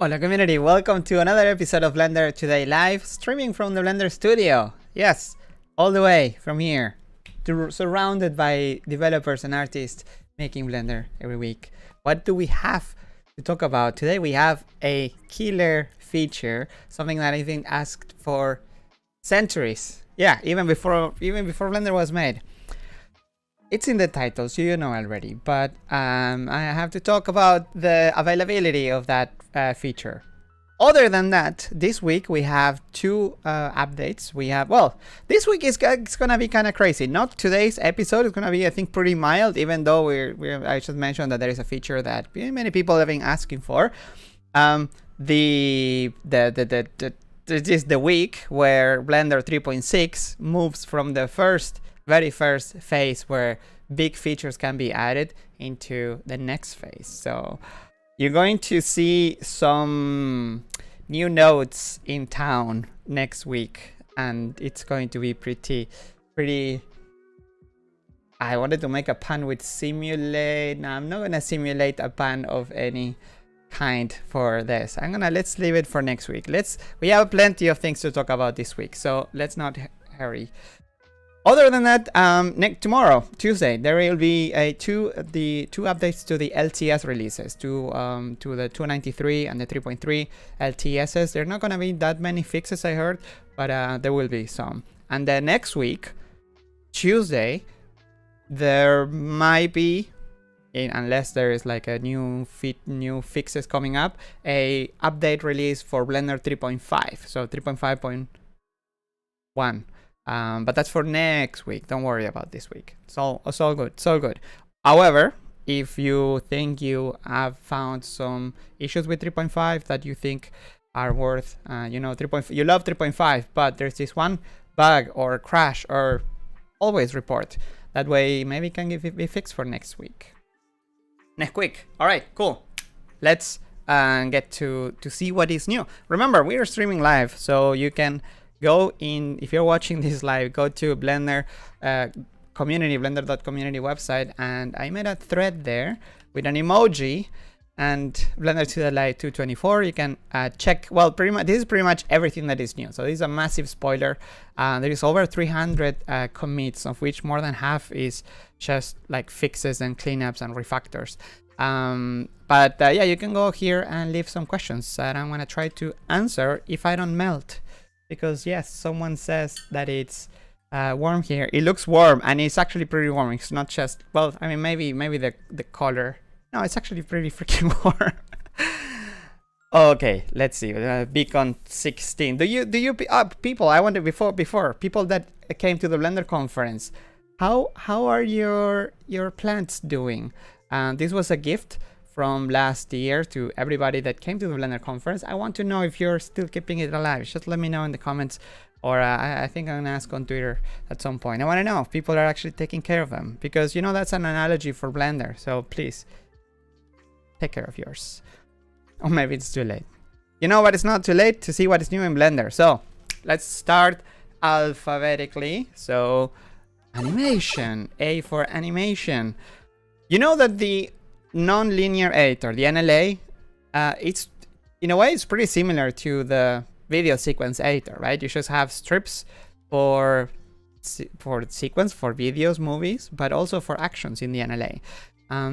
Hola community, welcome to another episode of Blender Today live, streaming from the Blender studio. Yes, all the way from here, surrounded by developers and artists making Blender every week. What do we have to talk about? Today we have a killer feature, something that I've been asked for centuries. Yeah, even before Blender was made. It's in the title, so you know already, but I have to talk about the availability of that feature. Other than that, this week we have two updates. We have, well, this week it's gonna be kind of crazy. Not today's episode is gonna be, I think, pretty mild, even though I should mention that there is a feature that many people have been asking for. This is the week where Blender 3.6 moves from the very first phase where big features can be added into the next phase. So you're going to see some new nodes in town next week, and it's going to be pretty I wanted to make a pun with simulate. No, I'm not gonna simulate a pun of any kind for this. Let's leave it for next week. We have plenty of things to talk about this week, so let's not hurry. Other than that, tomorrow, Tuesday, there will be two updates to the LTS releases, to the 293 and the 3.3 LTSs. There are not going to be that many fixes, I heard, but there will be some. And then next week, Tuesday, there might be, unless there is like a new fixes coming up, a update release for Blender 3.5, so 3.5.1. But that's for next week. Don't worry about this week. It's all good. However, if you think you have found some issues with 3.5 that you think are worth, you love 3.5, but there's this one bug or crash, or always report. That way, maybe it can be fixed for next week. All right, cool. Let's get to see what is new. Remember, we are streaming live, so you can go in, if you're watching this live, go to Blender community, blender.community website, and I made a thread there with an emoji and Blender Today Live 224. You can check, well, this is pretty much everything that is new. So this is a massive spoiler. There is over 300 commits, of which more than half is just like fixes and cleanups and refactors. Yeah, you can go here and leave some questions that I'm gonna try to answer if I don't melt. Because yes, someone says that it's warm here. It looks warm, and it's actually pretty warm. It's not just, well, I mean, maybe the color. No, it's actually pretty freaking warm. Okay, let's see. Beacon 16. Do you people? I wonder before people that came to the Blender conference. How are your plants doing? This was a gift from last year to everybody that came to the Blender conference. I want to know if you're still keeping it alive. Just let me know in the comments, or I think I'm gonna ask on Twitter at some point. I want to know if people are actually taking care of them, because that's an analogy for Blender. So please take care of yours. Or maybe it's too late. You know what? It's not too late to see what is new in Blender. So let's start alphabetically. So animation, A for animation. You know that the non-linear editor, the NLA, it's in a way it's pretty similar to the video sequence editor, right? You just have strips for sequence, for videos, movies, but also for actions in the NLA.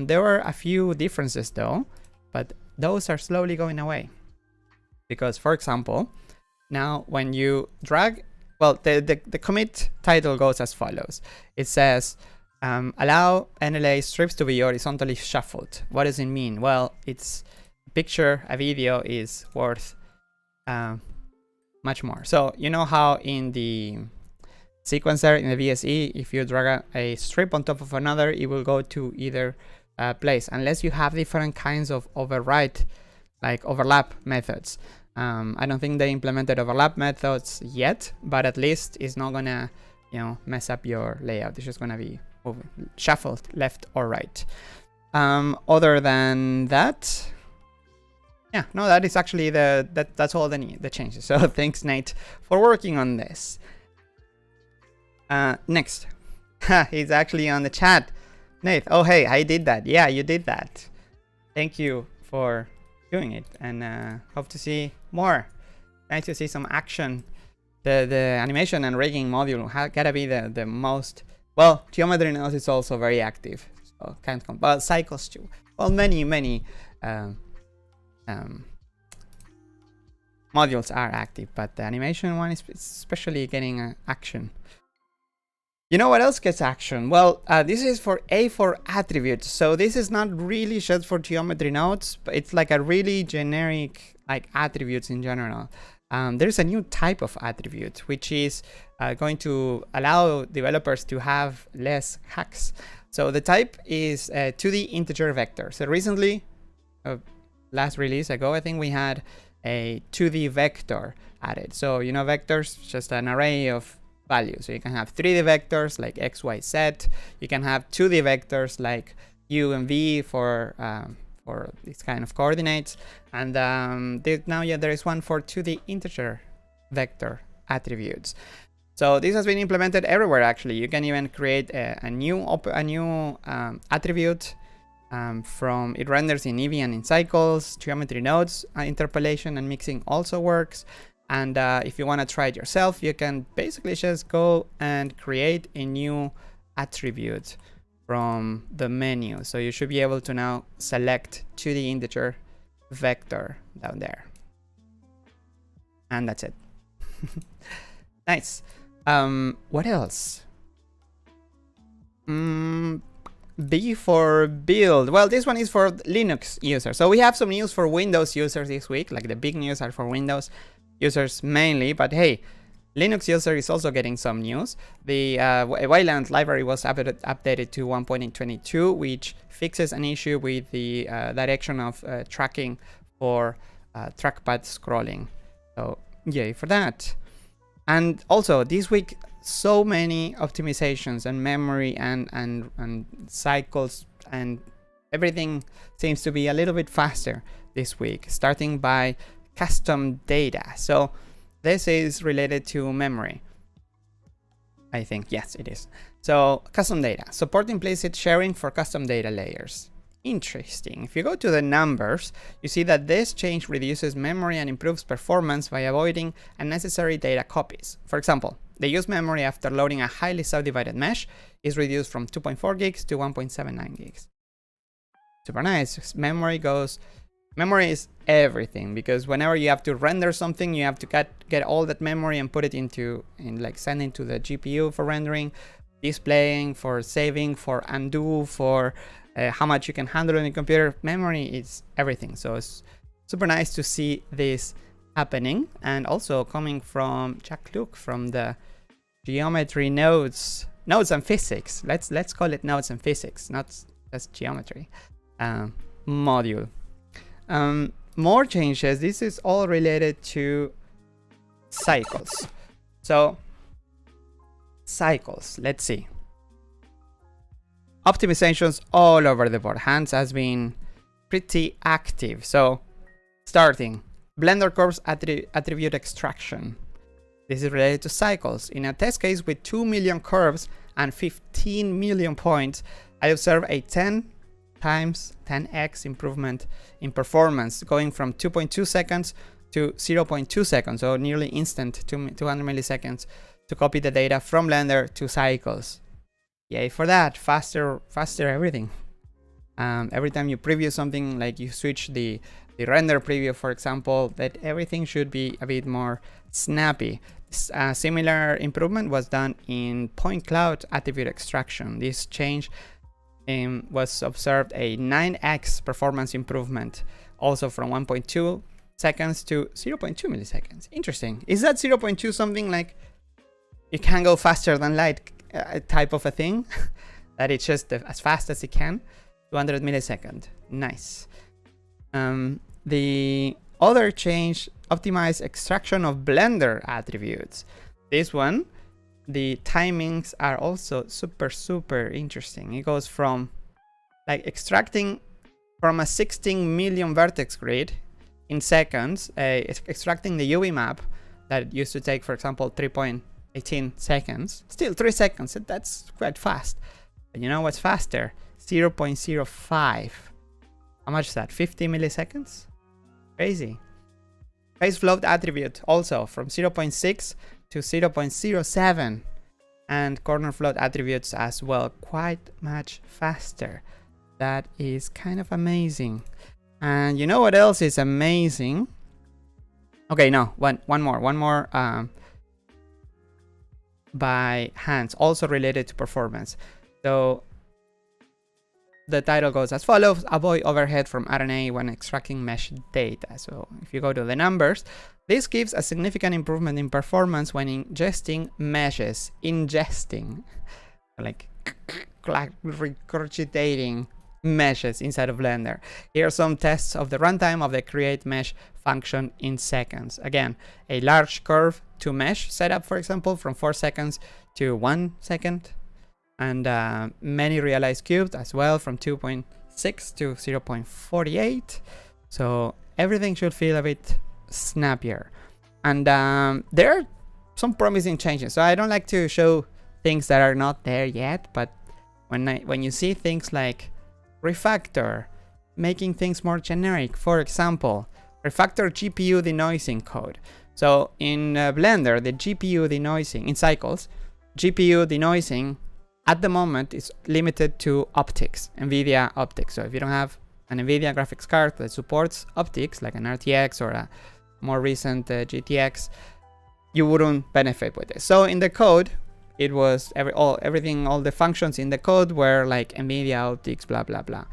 There were a few differences though, but those are slowly going away. Because, for example, now when you drag, well, the commit title goes as follows. It says, allow NLA strips to be horizontally shuffled. What does it mean? Well, it's a video is worth much more. So you know how in the sequencer, in the VSE, if you drag a strip on top of another, it will go to either place, unless you have different kinds of override, like overlap methods. I don't think they implemented overlap methods yet, but at least it's not gonna, mess up your layout. It's just gonna be shuffled left or right. Other than that, yeah, no, that is actually that's all the changes. So thanks, Nate, for working on this. Next, he's actually on the chat. Nate, oh hey, I did that. Yeah, you did that. Thank you for doing it, and hope to see more. Nice to see some action. The animation and rigging module gotta be the most, well, geometry nodes is also very active, so can't but cycles too. Well, many modules are active, but the animation one is especially getting action. You know what else gets action? Well, this is for A4 attributes. So this is not really just for geometry nodes, but it's like a really generic like attributes in general. There's a new type of attribute, which is going to allow developers to have less hacks. So the type is 2D integer vector. So recently, last release ago, I think we had a 2D vector added. So, you know, vectors, just an array of values. So you can have 3D vectors like X, Y, Z. You can have 2D vectors like U and V for these kind of coordinates. And now, yeah, there is one for 2D integer vector attributes. So this has been implemented everywhere. Actually, you can even create a new attribute from it renders in Eevee and in cycles. Geometry nodes interpolation and mixing also works. And if you want to try it yourself, you can basically just go and create a new attribute from the menu. So you should be able to now select 2D integer vector down there. And that's it. Nice. What else? B for build. Well, this one is for Linux users. So we have some news for Windows users this week. Like the big news are for Windows users mainly, but hey, Linux user is also getting some news. The Wyland library was updated to 1.22, which fixes an issue with the direction of tracking for trackpad scrolling. So yay for that. And also this week, so many optimizations and memory and cycles and everything seems to be a little bit faster this week, starting by custom data. So this is related to memory, I think. Yes, it is. So custom data, support implicit sharing for custom data layers. Interesting. If you go to the numbers, you see that this change reduces memory and improves performance by avoiding unnecessary data copies. For example, the use memory after loading a highly subdivided mesh is reduced from 2.4 gigs to 1.79 gigs. Super nice. Memory is everything, because whenever you have to render something, you have to get all that memory and put it like sending to the GPU for rendering, displaying, for saving, for undo, for how much you can handle on your computer. Memory is everything. So it's super nice to see this happening, and also coming from Jack Luke from the geometry nodes and physics. Let's call it nodes and physics, not just geometry module. More changes. This is all related to cycles. So cycles, let's see. Optimizations all over the board. Hans has been pretty active. So starting Blender curves attribute extraction. This is related to cycles. In a test case with 2 million curves and 15 million points, I observed a 10x improvement in performance, going from 2.2 seconds to 0.2 seconds, so nearly instant, 200 milliseconds to copy the data from Blender to cycles. Yay for that. Faster everything. Every time you preview something, like you switch the render preview, for example, that everything should be a bit more snappy. Similar improvement was done in point cloud attribute extraction. This change was observed a 9x performance improvement, also from 1.2 seconds to 0.2 milliseconds. Interesting. Is that 0.2 something like you can go faster than light type of a thing? That it's just as fast as it can? 200 milliseconds. Nice. The other change, optimize extraction of Blender attributes. This one, the timings are also super interesting. It goes from like extracting from a 16 million vertex grid in seconds, extracting the UV map that used to take, for example, 3.18 seconds. Still 3 seconds, that's quite fast. But you know what's faster? 0.05. How much is that? 50 milliseconds? Crazy. Phase float attribute also from 0.6 to 0.07. And corner float attributes as well, quite much faster. That is kind of amazing. And you know what else is amazing? Okay, no, one more by hands, also related to performance. So the title goes as follows: avoid overhead from RNA when extracting mesh data. So if you go to the numbers, this gives a significant improvement in performance when ingesting meshes. Like regurgitating meshes inside of Blender. Here are some tests of the runtime of the create mesh function in seconds. Again, a large curve to mesh setup, for example, from 4 seconds to 1 second. And many realized cubes as well, from 2.6 to 0.48. So everything should feel a bit snappier. And there are some promising changes. So I don't like to show things that are not there yet, but when you see things like refactor, making things more generic, for example, refactored GPU denoising code. So in Blender, the GPU denoising, in cycles, GPU denoising at the moment is limited to optics, NVIDIA optics. So if you don't have an NVIDIA graphics card that supports optics, like an RTX or a more recent GTX, you wouldn't benefit with this. So in the code, it was all the functions in the code were like NVIDIA optics, blah, blah, blah.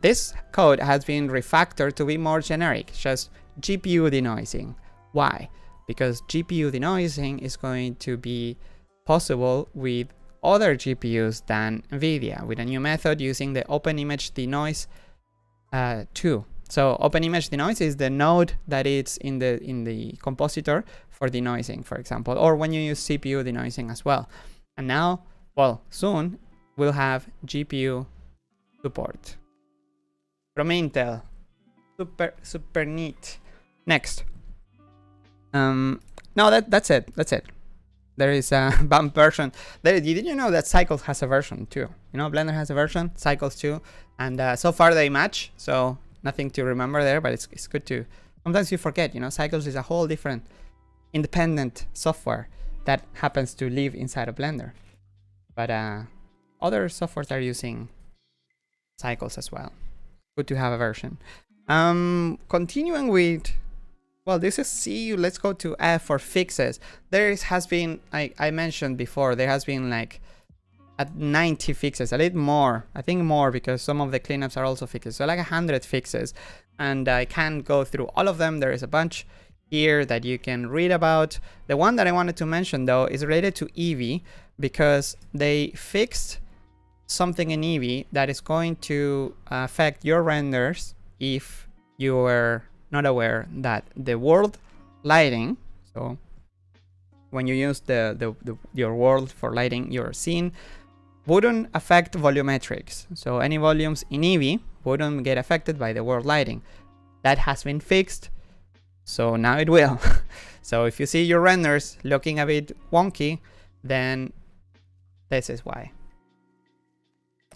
This code has been refactored to be more generic, just GPU denoising. Why? Because GPU denoising is going to be possible with other GPUs than NVIDIA, with a new method using the OpenImage denoise 2. So OpenImage denoise is the node that is in the compositor for denoising, for example, or when you use CPU denoising as well. And now, well, soon we'll have GPU support from Intel. Super neat. Next. No, that's it. There is a bump version. Did you know that Cycles has a version too? You know, Blender has a version, Cycles too, and so far they match. So nothing to remember there, but it's good to. Sometimes you forget. You know, Cycles is a whole different, independent software that happens to live inside of Blender. But other softwares are using Cycles as well. Good to have a version. Continuing with. Well, this is C. Let's go to F for fixes. There has been, I mentioned before, there has been like at 90 fixes, a little more. I think more because some of the cleanups are also fixes. So like 100 fixes. And I can't go through all of them. There is a bunch here that you can read about. The one that I wanted to mention though is related to Eevee, because they fixed something in Eevee that is going to affect your renders if you were not aware that the world lighting, so when you use your world for lighting your scene, wouldn't affect volumetrics. So any volumes in Eevee wouldn't get affected by the world lighting. That has been fixed, so now it will. So if you see your renders looking a bit wonky, then this is why.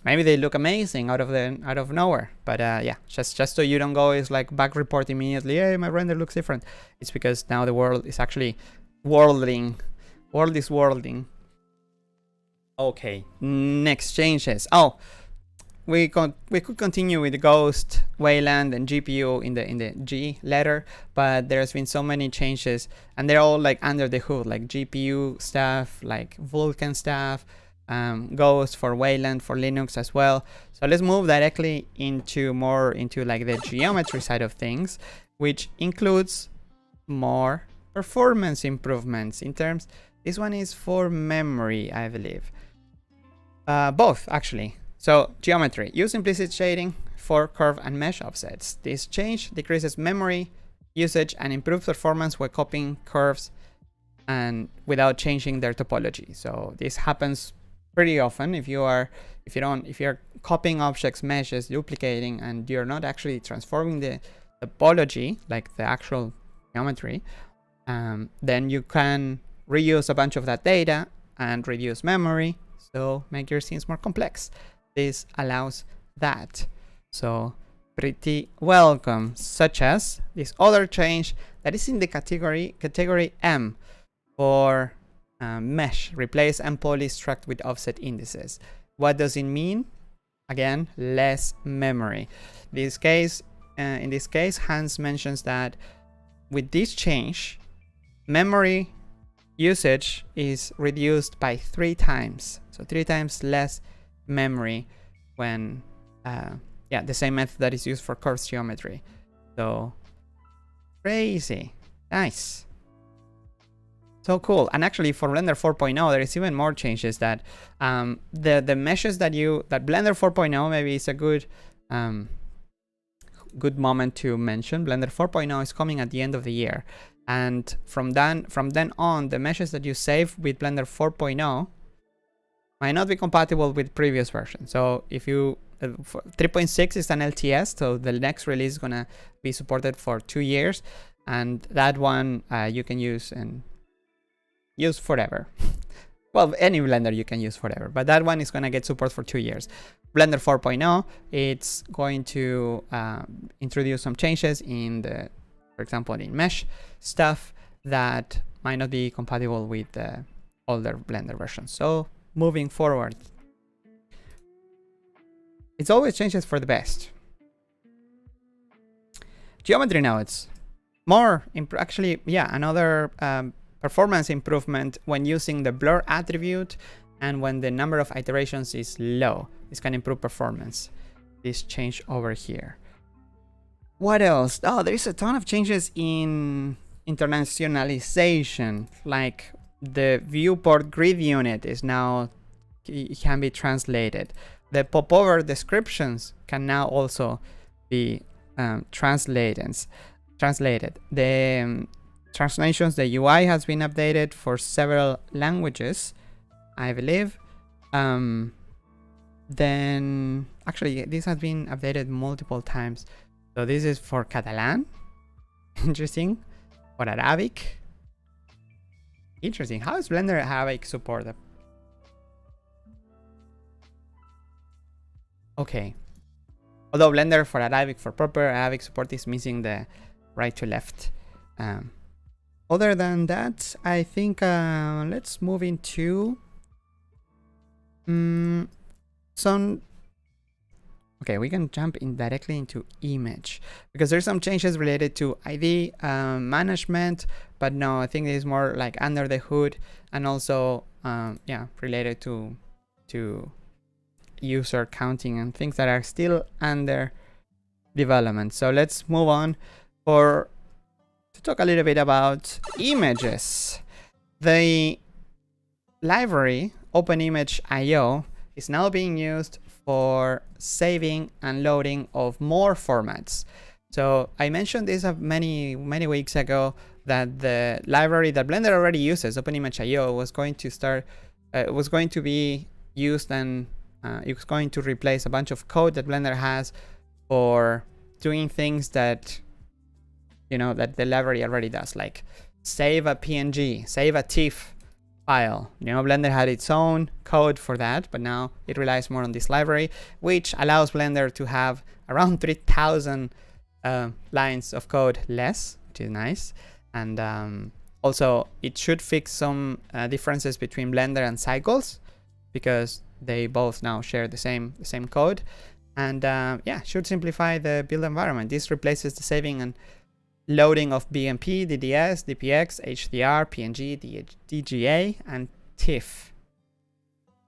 Maybe they look amazing out of nowhere, but yeah, just so you don't go is like back report immediately. Hey, my render looks different. It's because now the world is actually worlding. World is worlding. Okay, next changes. Oh, we could continue with Ghost, Wyland, and GPU in the G letter, but there's been so many changes, and they're all like under the hood, like GPU stuff, like Vulkan stuff. Ghost for Wyland for Linux as well. So let's move directly into like the geometry side of things, which includes more performance improvements in terms. This one is for memory, I believe. Both actually. So geometry, use implicit shading for curve and mesh offsets. This change decreases memory usage and improves performance when copying curves and without changing their topology. So this happens pretty often if you're copying objects, meshes, duplicating, and you're not actually transforming the topology, like the actual geometry, then you can reuse a bunch of that data and reduce memory, so make your scenes more complex. This allows that. So pretty welcome, such as this other change that is in the category M for mesh. Replace and poly struct with offset indices. What does it mean? Again, less memory. In this case, Hans mentions that with this change, memory usage is reduced by 3 times. So 3 times less memory when the same method that is used for coarse geometry. So crazy. Nice. So cool. And actually for Blender 4.0 there is even more changes that the meshes that Blender 4.0 maybe is a good moment to mention. Blender 4.0 is coming at the end of the year, and from then on, the meshes that you save with Blender 4.0 might not be compatible with previous versions. So if you 3.6 is an LTS, so the next release is gonna be supported for 2 years, and that one you can use and use forever. Well, any Blender you can use forever, but that one is gonna get support for 2 years. Blender 4.0, it's going to introduce some changes in the, for example, in mesh stuff that might not be compatible with the older Blender versions. So moving forward, it's always changes for the best. Geometry nodes, actually, yeah, another performance improvement when using the blur attribute and when the number of iterations is low. This can improve performance. This change over here. What else? Oh, there is a ton of changes in internationalization, like the viewport grid unit is now, it can be translated. The popover descriptions can now also be translated. The translations, the UI has been updated for several languages, I believe. Then actually this has been updated multiple times. So this is for Catalan. Interesting. For Arabic. Interesting. How is Blender Arabic supported? Okay. Although Blender for Arabic, for proper Arabic support, is missing the right to left. Other than that, I think let's move into okay, we can jump in directly into image because there's some changes related to ID management, but no, I think it's more like under the hood, and also yeah, related to user counting and things that are still under development. So let's move on to talk a little bit about images. The library OpenImageIO is now being used for saving and loading of more formats. So I mentioned this many weeks ago that the library that Blender already uses, OpenImageIO, was going to start, was going to be used, and it was going to replace a bunch of code that Blender has for doing things that, you know, that the library already does, like save a PNG, save a TIFF file. You know, Blender had its own code for that, but now it relies more on this library, which allows Blender to have around 3,000 lines of code less, which is nice. And also it should fix some differences between Blender and Cycles, because they both now share the same code. And yeah, should simplify the build environment. This replaces the saving and loading of BMP, DDS, DPX, HDR, PNG, DGA, and TIFF.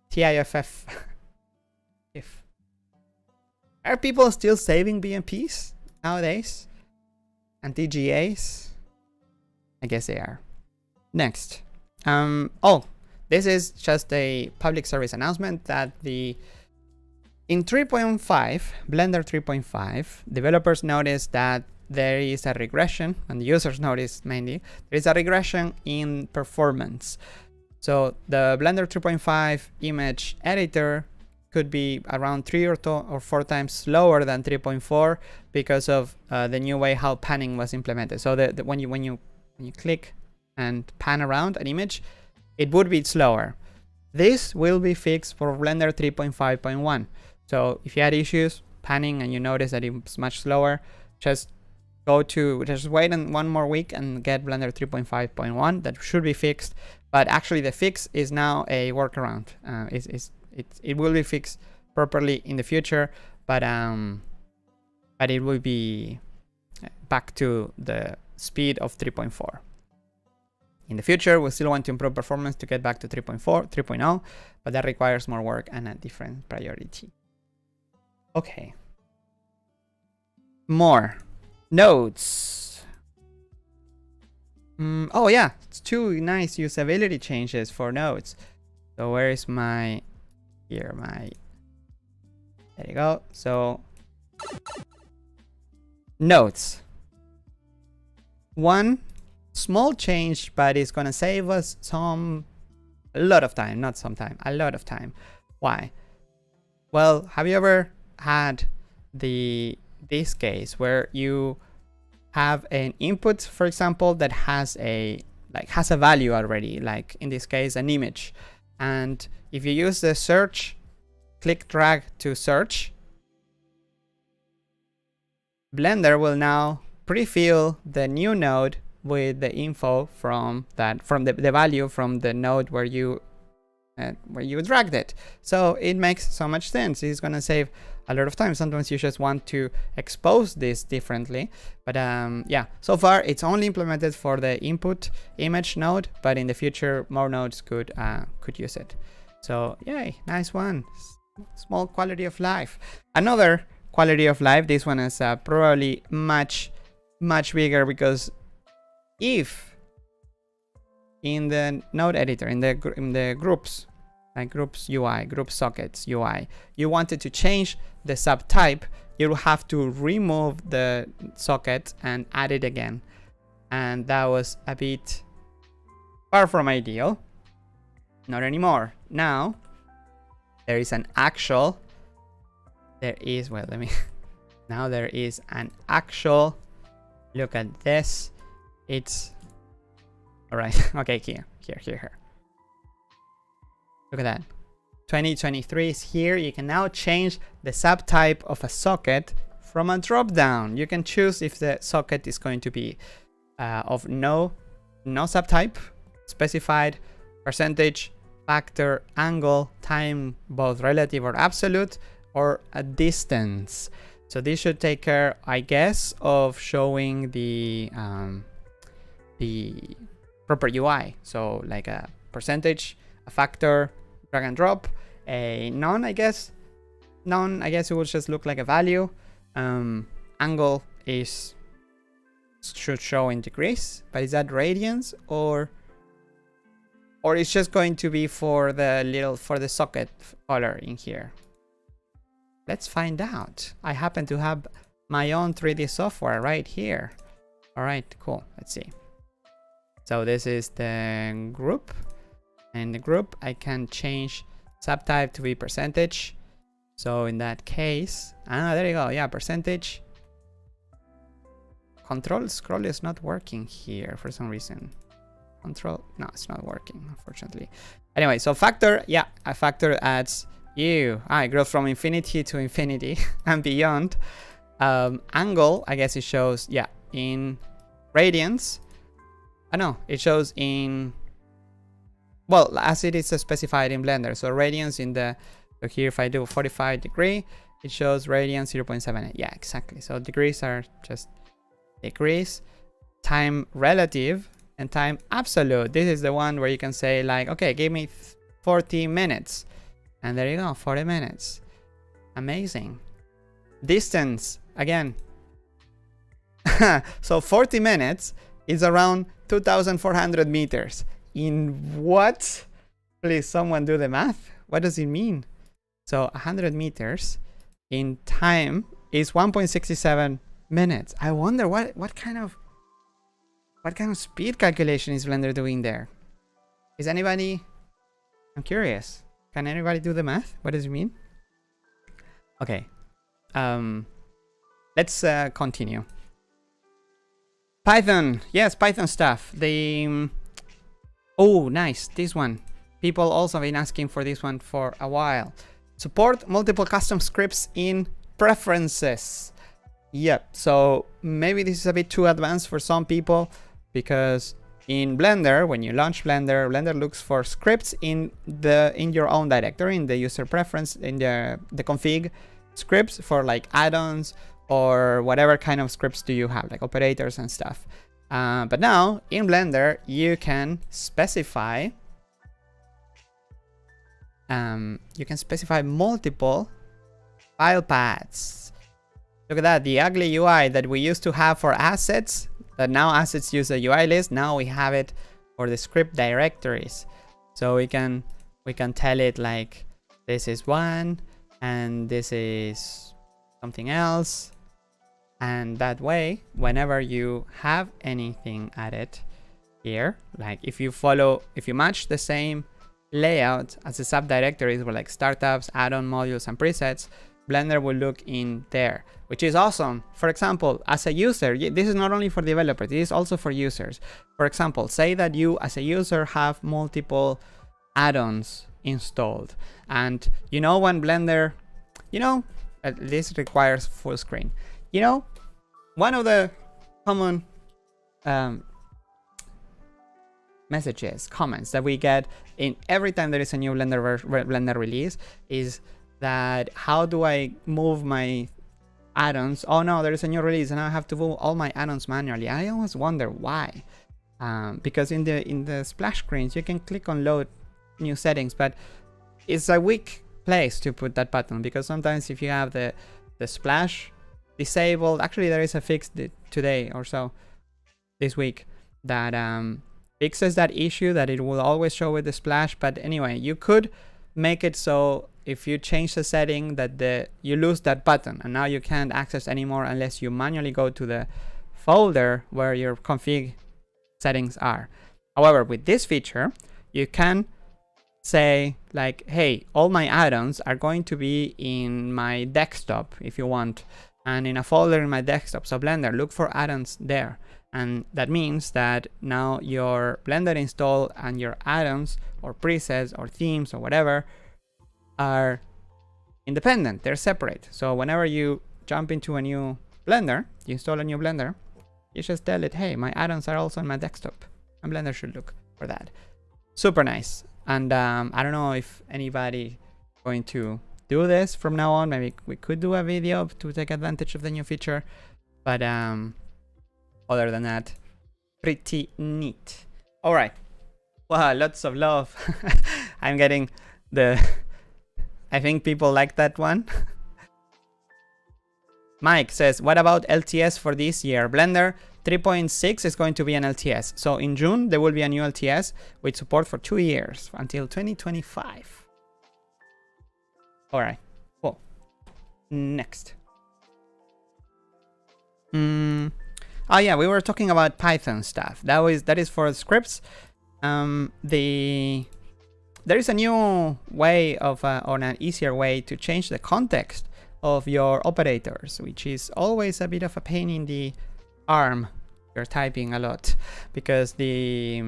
TIFF. TIFF. Are people still saving BMPs nowadays? And DGAs? I guess they are. Next. Oh, this is just a public service announcement that in 3.5, Blender 3.5, developers noticed that there is a regression, and the users noticed mainly, there is a regression in performance. So the Blender 3.5 image editor could be around 3 or 4 times slower than 3.4 because of the new way how panning was implemented. So when you click and pan around an image, it would be slower. This will be fixed for Blender 3.5.1. So if you had issues, panning and you notice that it's much slower, just wait one more week and get Blender 3.5.1. That should be fixed. But actually the fix is now a workaround. It will be fixed properly in the future, but it will be back to the speed of 3.4. In the future, we still want to improve performance to get back to 3.4, 3.0, but that requires more work and a different priority. Okay. More nodes. Oh yeah, it's 2 nice usability changes for nodes. So where is my, here, there you go. So nodes. One small change, but it's gonna save us a lot of time. Not some time, a lot of time. Why? Well, have you ever had this case where you have an input, for example, that has a value already, like in this case an image, and if you use the search, click drag to search, Blender will now prefill the new node with the info from the value from the node where you dragged it. So it makes so much sense. It's gonna save a lot of time. Sometimes you just want to expose this differently, but yeah, so far it's only implemented for the input image node, but in the future more nodes could use it. So yay, nice one. Small quality of life. Another quality of life, this one is probably much bigger, because if in the node editor, in the groups, like groups UI, group sockets UI, you wanted to change the subtype, you will have to remove the socket and add it again, and that was a bit far from ideal. Not anymore. Now there is an actual, now there is an actual, look at this, it's all right. Okay, here. Look at that. 2023 is here. You can now change the subtype of a socket from a drop down. You can choose if the socket is going to be of no subtype, specified, percentage, factor, angle, time, both relative or absolute, or a distance. So this should take care, I guess, of showing the proper UI. So like a percentage, a factor, drag and drop, a none, I guess it will just look like a value. Angle should show in degrees, but is that radians or it's just going to be for the socket color in here? Let's find out. I happen to have my own 3D software right here. All right, cool. Let's see. So this is the group. In the group, I can change subtype to be percentage. So in that case, there you go. Yeah, percentage. Control scroll is not working here for some reason. Control, no, it's not working, unfortunately. Anyway, so factor, yeah, a factor adds it grows from infinity to infinity and beyond. Angle, I guess it shows, yeah, in radians. It shows in, well, as it is specified in Blender. So radians in the, so here if I do 45 degree, it shows radians 0.78. Yeah, exactly. So degrees are just degrees, time relative, and time absolute. This is the one where you can say like, okay, give me 40 minutes. And there you go, 40 minutes. Amazing. Distance, again. So 40 minutes is around 2,400 meters. In what? Please, someone do the math. What does it mean? So 100 meters in time is 1.67 minutes. I wonder what kind of speed calculation is Blender doing there? Is anybody? I'm curious. Can anybody do the math? What does it mean? Okay. Let's continue. Python. Yes, Python stuff. Oh, nice. This one. People also been asking for this one for a while. Support multiple custom scripts in preferences. Yep, so maybe this is a bit too advanced for some people, because in Blender, when you launch Blender, Blender looks for scripts in your own directory, in the user preference, in the config scripts for like add-ons or whatever kind of scripts do you have, like operators and stuff. But now in Blender, you can specify multiple file paths. Look at that, the ugly UI that we used to have for assets, that now assets use a UI list, now we have it for the script directories. So we can tell it like, this is one, and this is something else. And that way, whenever you have anything added here, like if you match the same layout as the subdirectories were like startups, add-on modules, and presets, Blender will look in there, which is awesome. For example, as a user, this is not only for developers, this is also for users. For example, say that you as a user have multiple add-ons installed, and you know when Blender, this requires full screen. One of the common comments that we get in every time there is a new Blender release is that, how do I move my add-ons? Oh no, there is a new release and I have to move all my add-ons manually. I always wonder why. Because in the splash screens you can click on load new settings, but it's a weak place to put that button, because sometimes if you have the splash disabled, actually there is a fix today or so this week that fixes that issue, that it will always show with the splash. But anyway, you could make it so if you change the setting that you lose that button, and now you can't access anymore unless you manually go to the folder where your config settings are. However, with this feature, you can say like, hey, all my add-ons are going to be in my desktop if you want, and in a folder in my desktop. So Blender, look for add-ons there. And that means that now your Blender install and your add-ons or presets or themes or whatever are independent, they're separate. So whenever you jump into a new Blender, you install a new Blender, you just tell it, hey, my add-ons are also on my desktop, and Blender should look for that. Super nice. And I don't know if anybody going to do this from now on. Maybe we could do a video to take advantage of the new feature, but other than that, pretty neat. All right. Wow, lots of love. I'm getting I think people like that one. Mike says, what about LTS for this year? Blender 3.6 is going to be an LTS. So in June, there will be a new LTS with support for 2 years until 2025. All right, cool. Next. Oh yeah, we were talking about Python stuff. That is for scripts. There is a new way of, or an easier way to change the context of your operators, which is always a bit of a pain in the arm. You're typing a lot, because the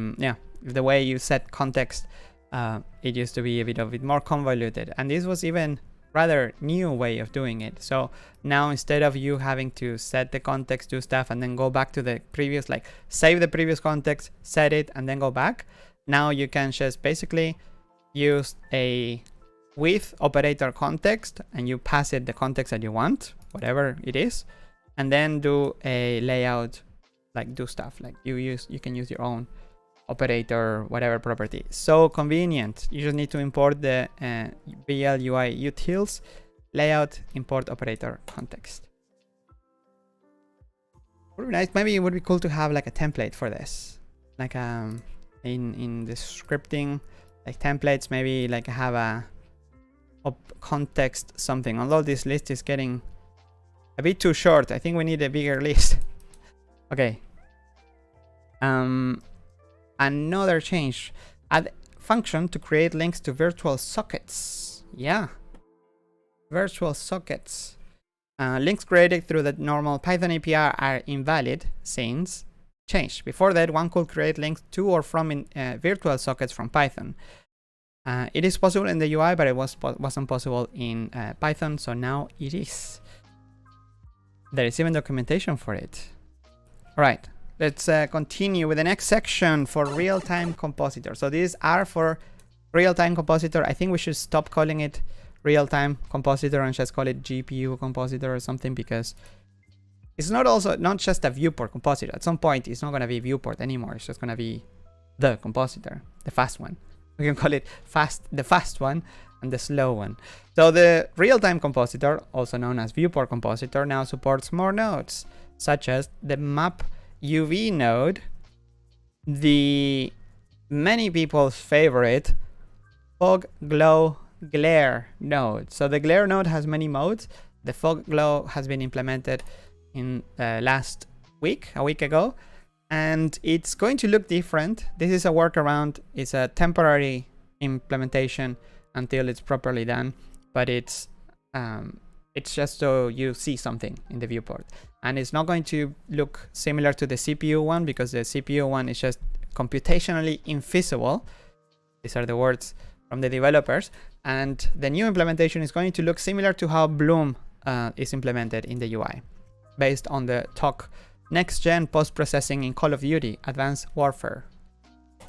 way you set context, it used to be a bit more convoluted, and this was even rather new way of doing it. So now, instead of you having to set the context, do stuff, and then go back to the previous, like save the previous context, set it, and then go back, now you can just basically use a with operator context, and you pass it the context that you want, whatever it is, and then do a layout, like do stuff like you can use your own operator, whatever property. So convenient. You just need to import the BLUI utils layout, import operator context. Would be nice. Maybe it would be cool to have like a template for this, like in the scripting, like templates. Maybe like have a context something. Although this list is getting a bit too short, I think we need a bigger list. Okay. Another change. Add function to create links to virtual sockets. Yeah. Virtual sockets. Links created through the normal Python API are invalid since changed. Before that, one could create links to or from virtual sockets from Python. It is possible in the UI, but it wasn't possible in Python, so now it is. There is even documentation for it. All right, let's continue with the next section for real-time compositor. So these are for real-time compositor. I think we should stop calling it real-time compositor and just call it GPU compositor or something, because it's not just a viewport compositor. At some point, it's not going to be viewport anymore. It's just going to be the compositor, the fast one. We can call it the fast one and the slow one. So the real-time compositor, also known as viewport compositor, now supports more nodes, such as the map UV node, the many people's favorite fog glow glare node. So the glare node has many modes. The fog glow has been implemented in last week, a week ago, and it's going to look different. This is a workaround. It's a temporary implementation until it's properly done, but it's just so you see something in the viewport, and it's not going to look similar to the CPU one, because the CPU one is just computationally invisible. These are the words from the developers, and the new implementation is going to look similar to how Bloom is implemented in the UI, based on the talk next-gen post-processing in Call of Duty Advanced Warfare.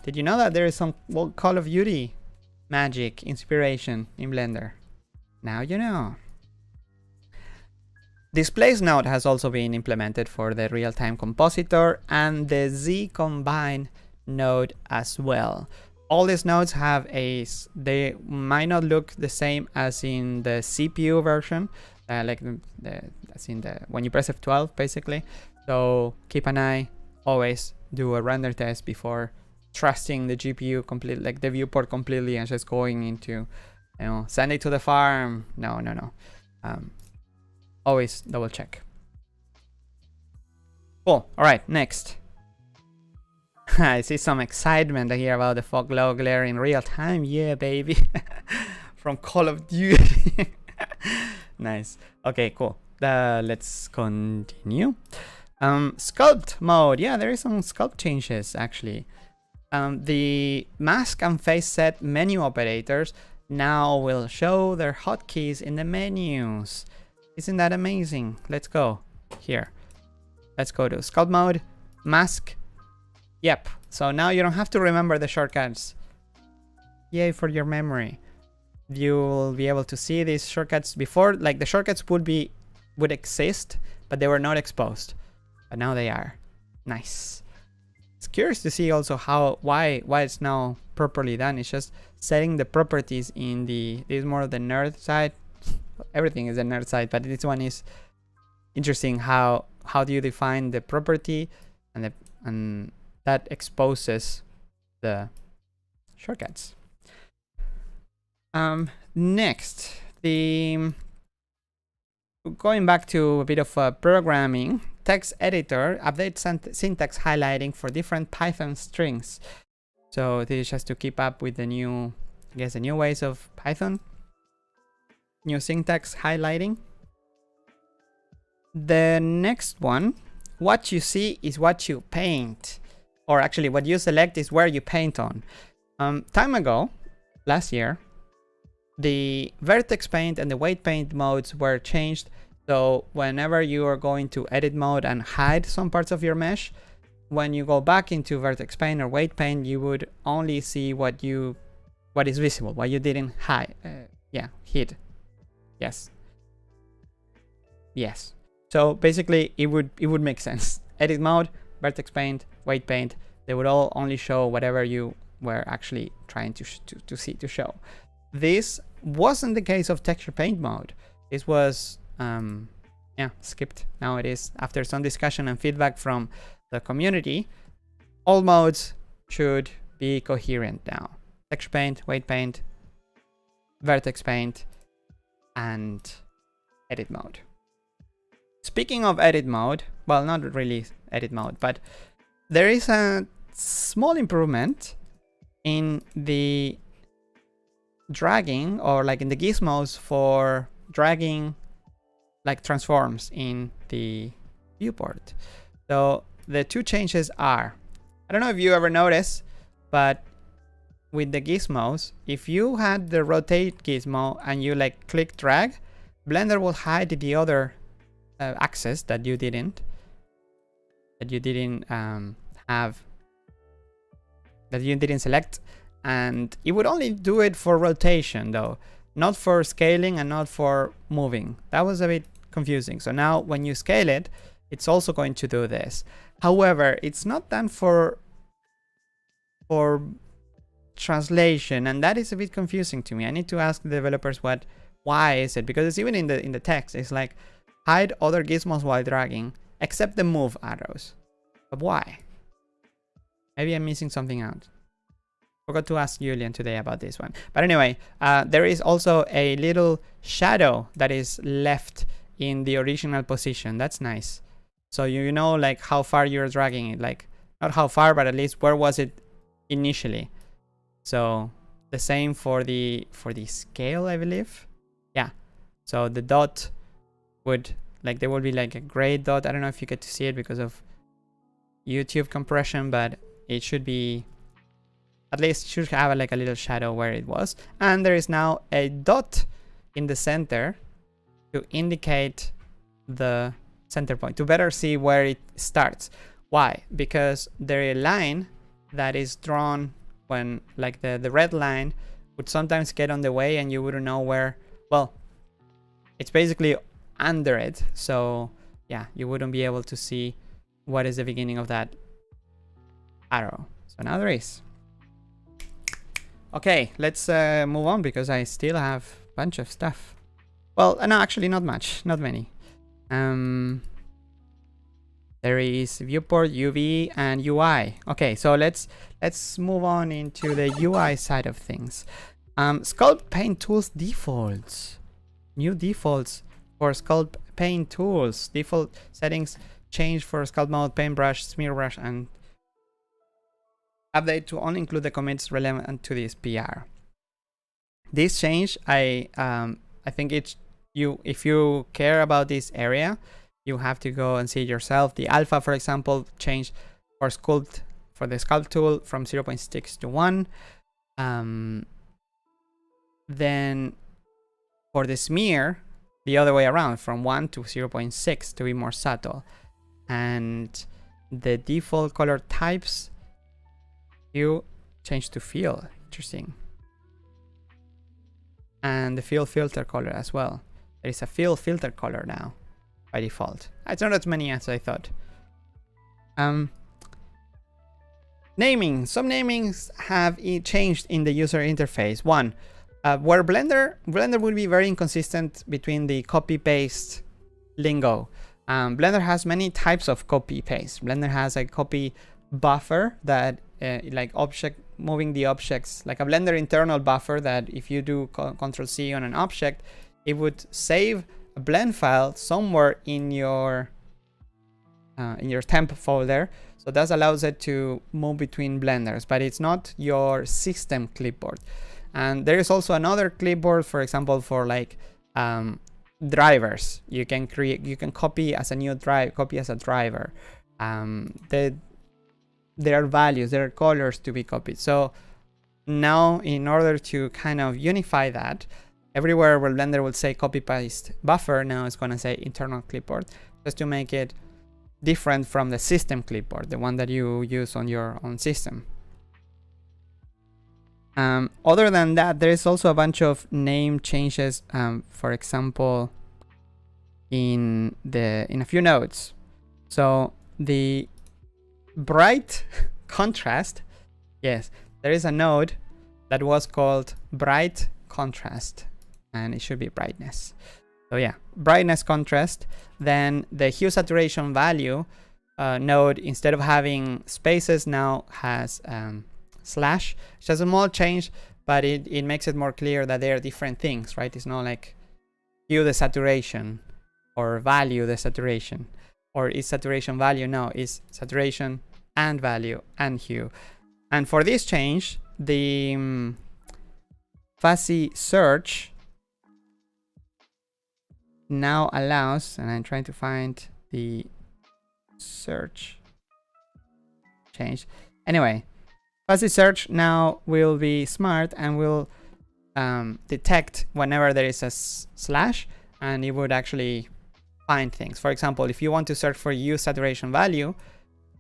Did you know that there is some Call of Duty magic inspiration in Blender? Now you know. Displays node has also been implemented for the real-time compositor and the Z combine node as well. All these nodes have they might not look the same as in the CPU version, that's in the when you press F12 basically. So keep an eye, always do a render test before trusting the GPU completely, like the viewport completely, and just going into, send it to the farm. No. Always double check. Cool. All right, next. I see some excitement here about the fog glow glare in real time. Yeah, baby. From Call of Duty. Nice. Okay, cool. Let's continue. Sculpt mode. Yeah, there is some sculpt changes actually. The mask and face set menu operators now will show their hotkeys in the menus. Isn't that amazing? Let's go here. Let's go to sculpt mode, mask. Yep. So now you don't have to remember the shortcuts. Yay for your memory. You'll be able to see these shortcuts before, like the shortcuts would exist, but they were not exposed. But now they are. Nice. It's curious to see also why it's now properly done. It's just setting the properties in this is more of the nerd side. Everything is a nerd side, but this one is interesting. How do you define the property, and that exposes the shortcuts. Next, going back to a bit of programming, text editor updates syntax highlighting for different Python strings. So this is just to keep up with the new ways of Python. New syntax highlighting. The next one, what you see is what you paint, or actually what you select is where you paint on. Time ago, last year, the vertex paint and the weight paint modes were changed. So whenever you are going to edit mode and hide some parts of your mesh, when you go back into vertex paint or weight paint, you would only see what is visible, what you didn't hide. Hid. Yes. So basically, it would make sense. Edit mode, vertex paint, weight paint, they would all only show whatever you were actually trying to show. This wasn't the case of texture paint mode. This was skipped. Now it is, after some discussion and feedback from the community, all modes should be coherent now. Texture paint, weight paint, vertex paint, and edit mode. Speaking of edit mode, well, not really edit mode, but there is a small improvement in the dragging, or like in the gizmos for dragging like transforms in the viewport. So the two changes are, I don't know if you ever noticed, but with the gizmos, if you had the rotate gizmo and you like click drag, Blender will hide the other axis that you didn't have, that you didn't select, and it would only do it for rotation though, not for scaling and not for moving. That was a bit confusing. So now when you scale it, it's also going to do this. However, it's not done for translation, and that is a bit confusing to me. I need to ask the developers why is it, because it's even in the text. It's like hide other gizmos while dragging except the move arrows. But why? Maybe I'm missing something out. Forgot to ask Julian today about this one. But anyway, there is also a little shadow that is left in the original position. That's nice. So you know like how far you're dragging it, like not how far, but at least where was it initially. So the same for the scale, I believe. Yeah. So the dot would, like, there will be like a gray dot. I don't know if you get to see it because of YouTube compression, but it should be, at least should have like a little shadow where it was. And there is now a dot in the center to indicate the center point, to better see where it starts. Why? Because there is a line that is drawn when, like, the red line would sometimes get on the way and you wouldn't know where. Well, it's basically under it, so yeah, you wouldn't be able to see what is the beginning of that arrow. So now there is. Okay, let's move on, because I still have a bunch of stuff. Well, no, actually not much, not many. There is viewport, UV, and UI. Okay, so let's move on into the UI side of things. Sculpt Paint Tools defaults. New defaults for Sculpt Paint Tools. Default settings change for Sculpt Mode, Paintbrush, Smear Brush, and update to only include the commits relevant to this PR. This change, I think it's if you care about this area, you have to go and see it yourself. The alpha, for example, changed for the sculpt tool from 0.6 to 1. Then for the smear, the other way around, from 1 to 0.6 to be more subtle. And the default color types, you change to fill. Interesting. And the fill filter color as well. There is a fill filter color now by default. It's not as many as I thought. Naming. Some namings have changed in the user interface. One, where Blender would be very inconsistent between the copy-paste lingo. Blender has many types of copy-paste. Blender has a copy buffer that like moving the objects, like a Blender internal buffer that if you do Ctrl+C on an object, it would save a blend file somewhere in your temp folder. So that allows it to move between blenders, but it's not your system clipboard. And there is also another clipboard, for example, for like drivers. You can copy as a new drive, copy as a driver. There are values, there are colors to be copied. So now, in order to kind of unify that, everywhere where Blender will say copy paste buffer, now it's going to say internal clipboard, just to make it different from the system clipboard, the one that you use on your own system. Other than that, there is also a bunch of name changes. For example, in a few nodes. So the bright contrast, yes, there is a node that was called bright contrast, and it should be brightness. So yeah, brightness contrast. Then the hue saturation value node, instead of having spaces, now has slash. It's just a small change, but it makes it more clear that they are different things, right? It's not like hue the saturation or value the saturation, or is saturation value? No, it's saturation and value and hue. And for this change, the fuzzy search now allows, and I'm trying to find the search change. Anyway, fuzzy search now will be smart and will detect whenever there is a slash, and it would actually find things. For example, if you want to search for hue saturation value,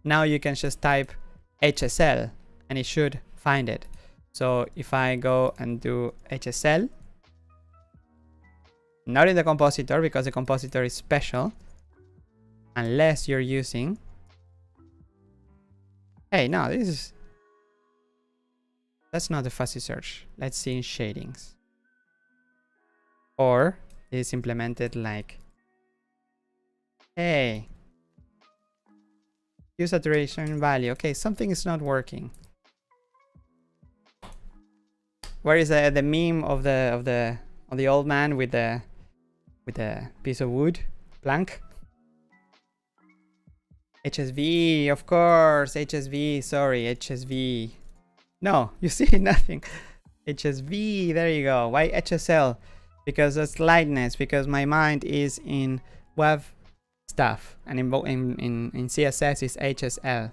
now you can just type HSL and it should find it. So if I go and do HSL, not in the compositor because the compositor is special, unless you're using, hey, no, that's not a fuzzy search. Let's see in shadings. Or it's implemented like, hey, hue saturation value. Okay, something is not working. Where is the meme of the old man with the piece of wood plank? HSV, of course, HSV. Sorry, HSV. No, you see nothing. HSV, there you go. Why HSL? Because that's lightness. Because my mind is in web stuff, and in CSS is HSL.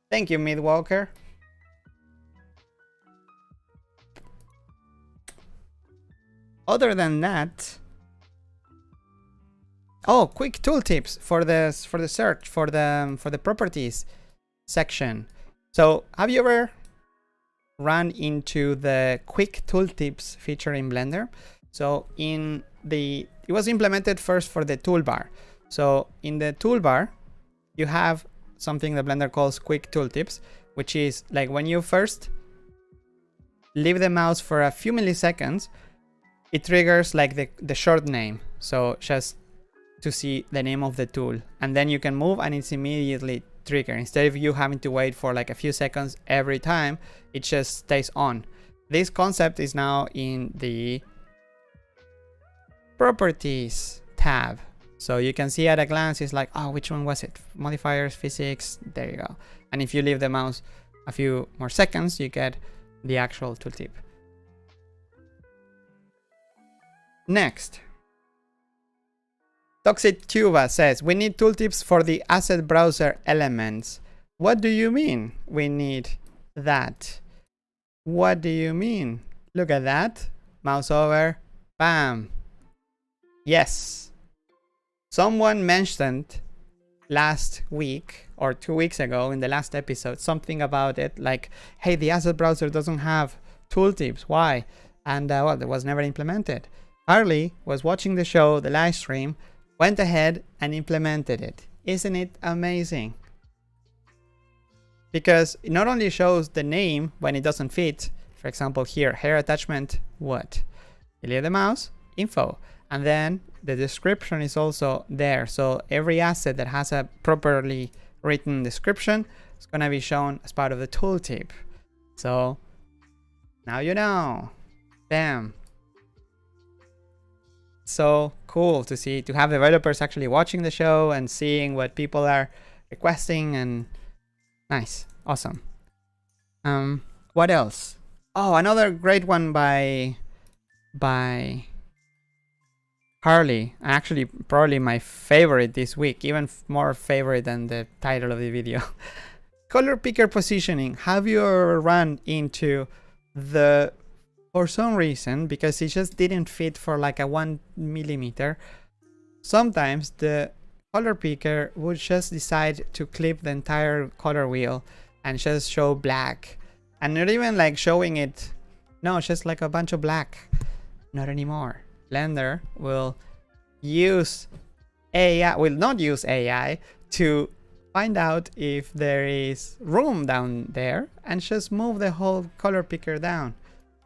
Thank you, Midwalker. Other than that, oh, quick tooltips for the search for the properties section. So, have you ever run into the quick tooltips feature in Blender? So, it was implemented first for the toolbar. So, in the toolbar, you have something that Blender calls quick tooltips, which is like when you first leave the mouse for a few milliseconds, it triggers like the short name. So just to see the name of the tool, and then you can move and it's immediately triggered. Instead of you having to wait for like a few seconds every time, it just stays on. This concept is now in the properties tab. So you can see at a glance, it's like, oh, which one was it? Modifiers, physics, there you go. And if you leave the mouse a few more seconds, you get the actual tooltip. Next, Toxic Tuba says, we need tooltips for the asset browser elements. What do you mean we need that? What do you mean? Look at that. Mouse over. Bam. Yes. Someone mentioned last week or 2 weeks ago in the last episode something about it, like, hey, the asset browser doesn't have tooltips. Why? And well, it was never implemented. Harley was watching the show, the live stream, went ahead and implemented it. Isn't it amazing? Because it not only shows the name when it doesn't fit, for example here, hair attachment, what? You leave the mouse, info, and then the description is also there. So every asset that has a properly written description is going to be shown as part of the tooltip. So now you know. Bam. So cool to see, to have developers actually watching the show and seeing what people are requesting, and nice, awesome. What else? Oh, another great one by Harley. Actually, probably my favorite this week, even more favorite than the title of the video. Color picker positioning. Have you ever run into the, for some reason, because it just didn't fit for like a 1 millimeter, sometimes the color picker would just decide to clip the entire color wheel and just show black, and not even like showing it, no, just like a bunch of black. Not anymore. Blender will use AI, will not use AI to find out if there is room down there and just move the whole color picker down.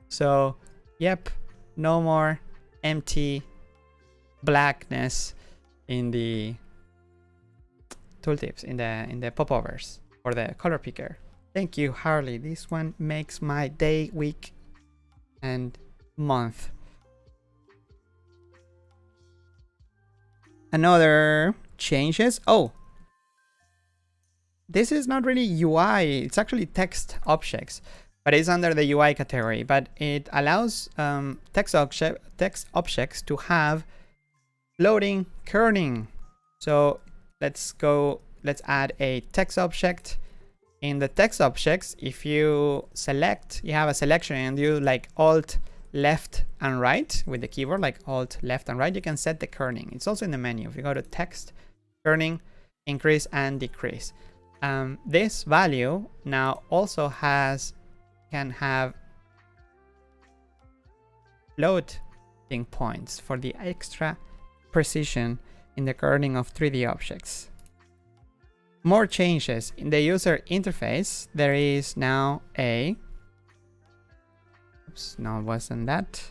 So, yep, no more empty blackness in the tooltips, in the popovers for the color picker. Thank you, Harley. This one makes my day, week, and month. Another changes. Oh, this is not really UI. It's actually text objects, but it's under the UI category. But it allows text objects to have floating kerning. So let's add a text object. In the text objects, if you select, you have a selection and you like Alt left and right with the keyboard, like Alt left and right, you can set the kerning. It's also in the menu. If you go to text, kerning, increase and decrease. This value now also can have floating points for the extra precision in the kerning of 3D objects. More changes in the user interface. There is now a no, it wasn't that.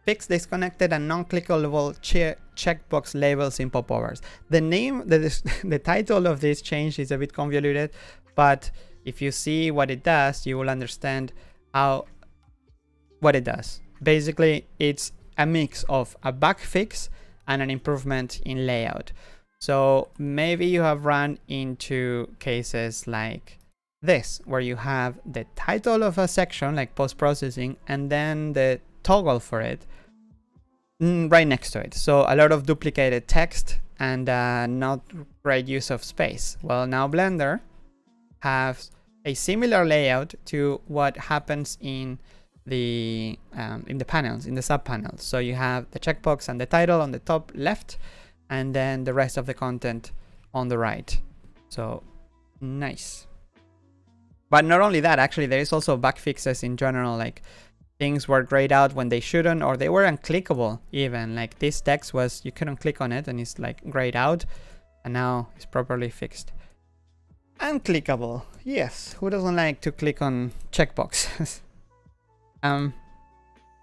Fix disconnected and non-clickable checkbox labels in popovers. The title of this change is a bit convoluted, but if you see what it does, you will understand what it does. Basically, it's a mix of a bug fix and an improvement in layout. So maybe you have run into cases like this, where you have the title of a section like post-processing and then the toggle for it right next to it. So a lot of duplicated text and not great use of space. Well, now Blender has a similar layout to what happens in the panels, in the sub panels. So you have the checkbox and the title on the top left, and then the rest of the content on the right. So nice. But not only that, actually, there is also bug fixes in general, like things were grayed out when they shouldn't, or they were unclickable even. Like this text was, you couldn't click on it and it's like grayed out, and now it's properly fixed. Unclickable. Yes, who doesn't like to click on checkboxes?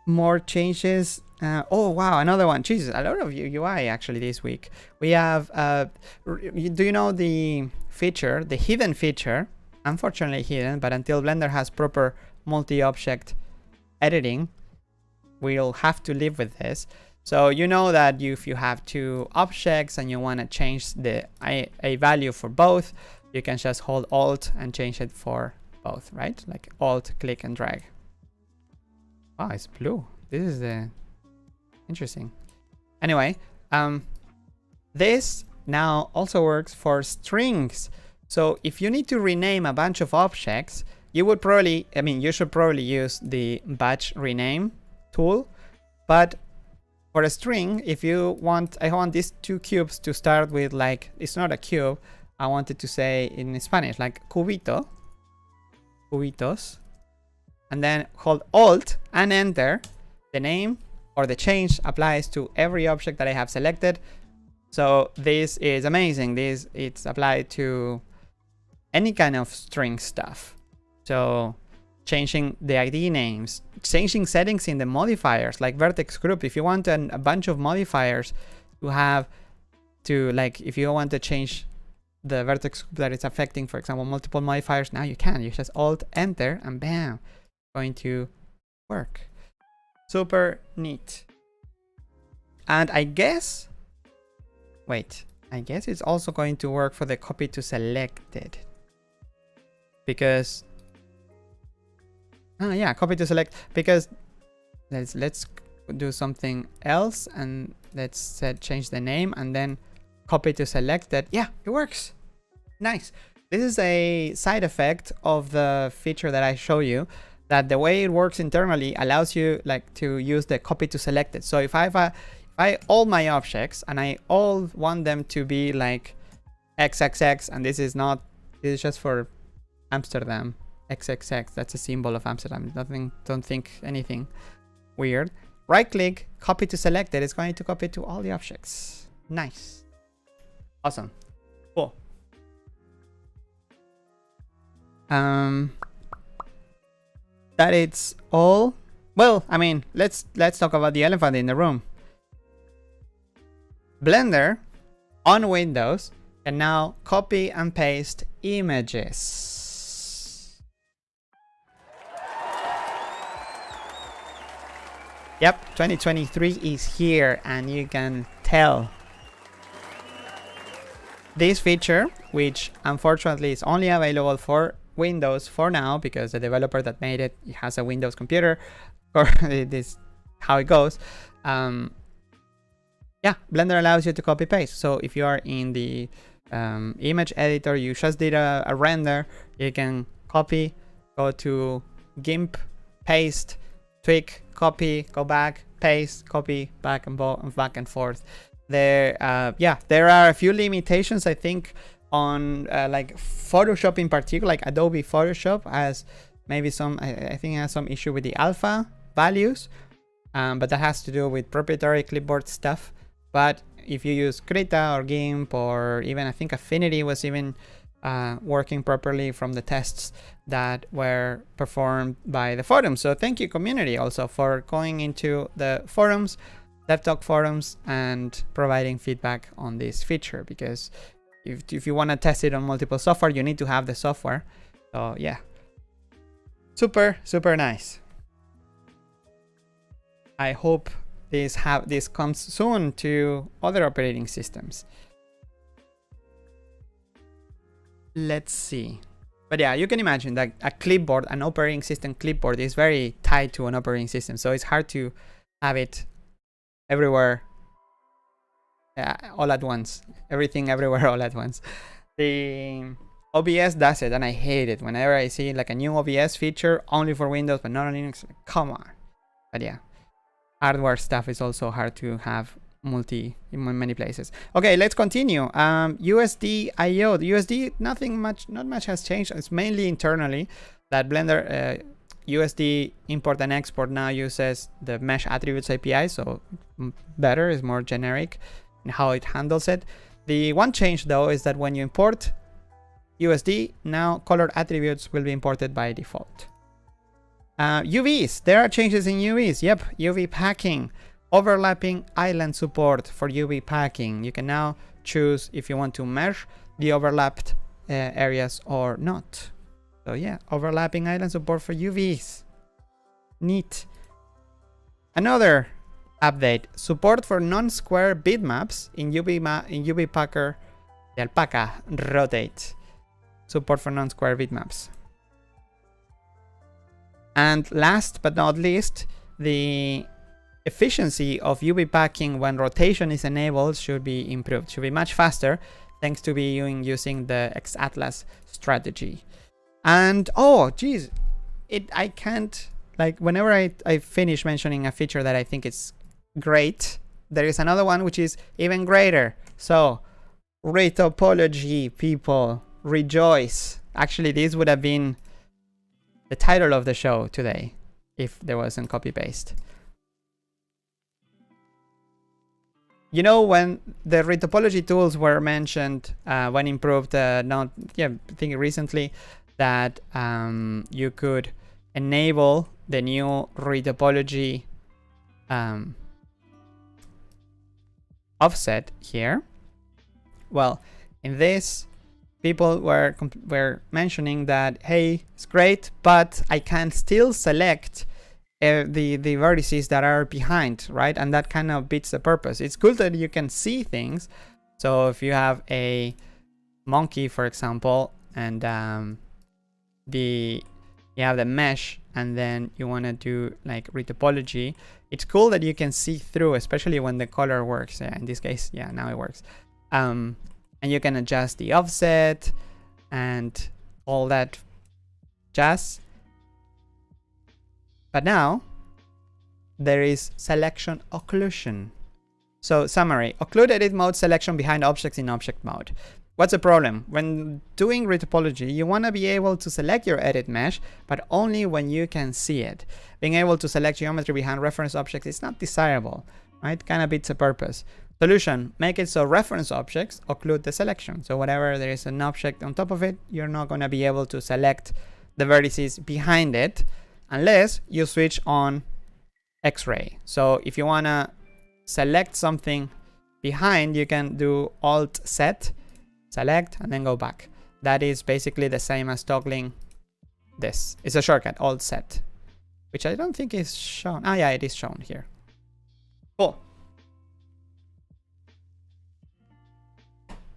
More changes. Oh wow, another one. Jesus, a lot of UI actually this week. We have, do you know the feature, the hidden feature? Unfortunately hidden, but until Blender has proper multi-object editing, we'll have to live with this. So you know that if you have two objects and you want to change a value for both, you can just hold Alt and change it for both, right? Like Alt, click and drag. Wow, it's blue. This is the interesting. Anyway, this now also works for strings. So if you need to rename a bunch of objects, you would probably, you should probably use the batch rename tool. But for a string, if you want, I want these two cubes to start with, like, it's not a cube. I wanted to say in Spanish, like cubito, cubitos, and then hold Alt and enter. The name or the change applies to every object that I have selected. So this is amazing. It's applied to any kind of string stuff. So changing the ID names, changing settings in the modifiers, like vertex group. If you want a bunch of modifiers to have to, like, if you want to change the vertex group that is affecting, for example, multiple modifiers, now you can. You just Alt enter and bam, going to work. Super neat. And I guess it's also going to work for the copy to selected. Because yeah, copy to select, because let's do something else and let's change the name and then copy to selected. Yeah, it works. Nice. This is a side effect of the feature that I show you, that the way it works internally allows you like to use the copy to selected. So if I all my objects and I all want them to be like XXX, and this is just for Amsterdam, XXX, that's a symbol of Amsterdam. Don't think anything weird. Right click, copy to selected, it's going to copy to all the objects. Nice. Awesome. Cool. That it's all. Well, I mean, let's talk about the elephant in the room. Blender on Windows can now copy and paste images. Yep, 2023 is here, and you can tell. This feature, which unfortunately is only available for Windows for now, because the developer that made it has a Windows computer, or this how it goes. Yeah, Blender allows you to copy paste. So if you are in the image editor, you just did a render, you can copy, go to GIMP, paste, tweak, copy, go back, paste, copy, back and forth. There are a few limitations, I think, on like Photoshop in particular. Like Adobe Photoshop has maybe I think it has some issue with the alpha values, but that has to do with proprietary clipboard stuff. But if you use Krita or GIMP, or even I think Affinity was even working properly from the tests that were performed by the forums. So thank you, community, also for going into the forums, DevTalk forums, and providing feedback on this feature, because if you want to test it on multiple software, you need to have the software. So yeah, super nice. I hope this comes soon to other operating systems. Let's see. But yeah, you can imagine that a clipboard, an operating system clipboard, is very tied to an operating system, so it's hard to have it everywhere all at once. Everything everywhere all at once. The OBS does it, and I hate it. Whenever I see like a new OBS feature only for Windows but not on Linux, like, come on. But yeah, hardware stuff is also hard to have in many places. Okay, let's continue. USD IO. The USD, not much has changed. It's mainly internally that Blender USD import and export now uses the mesh attributes API, so better, is more generic in how it handles it. The one change though is that when you import USD, now colored attributes will be imported by default. UVs, there are changes in UVs. Yep, UV packing, overlapping island support for UV packing. You can now choose if you want to merge the overlapped areas or not. So yeah, overlapping island support for UVs. Neat. Another update, support for non-square bitmaps in UV Packer, the Alpaca Rotate. Support for non-square bitmaps. And last but not least, the efficiency of UV packing when rotation is enabled should be improved, should be much faster, thanks to using the X-Atlas strategy. And oh geez, I can't, like, whenever I finish mentioning a feature that I think is great, there is another one which is even greater. So retopology, people, rejoice. Actually, this would have been the title of the show today if there wasn't copy paste. You know, when the retopology tools were mentioned, when improved, I think recently, that you could enable the new retopology offset here. Well, in this, people were mentioning that, hey, it's great, but I can still select the vertices that are behind, right? And that kind of beats the purpose. It's cool that you can see things. So if you have a monkey, for example, and you have the mesh, and then you want to do like retopology, it's cool that you can see through, especially when the color works. Yeah, in this case, yeah, now it works. And you can adjust the offset and all that jazz. But now there is selection occlusion. So summary, occlude edit mode selection behind objects in object mode. What's the problem? When doing retopology, you want to be able to select your edit mesh, but only when you can see it. Being able to select geometry behind reference objects is not desirable, right? Kind of beats the purpose. Solution, make it so reference objects occlude the selection. So whenever there is an object on top of it, you're not going to be able to select the vertices behind it unless you switch on X-ray. So if you want to select something behind, you can do Alt Set, select, and then go back. That is basically the same as toggling this. It's a shortcut, Alt Set, which I don't think is shown. Ah, yeah, it is shown here. Cool.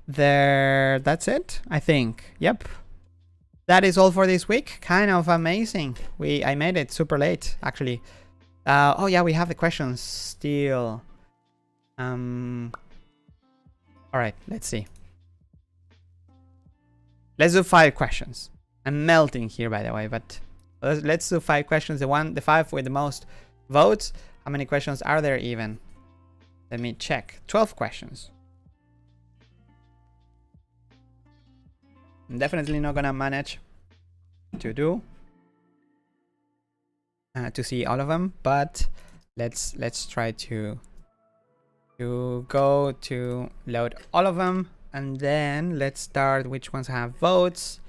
That's it, I think. Yep. That is all for this week. Kind of amazing. I made it super late, actually. Oh yeah, we have the questions still. All right, let's see. Let's do 5 questions. I'm melting here, by the way, but Let's do 5 questions. The 5 with the most votes. How many questions are there even? Let me check. 12 questions. I'm definitely not gonna manage to do to see all of them, but let's try to go to load all of them, and then let's start which ones have votes.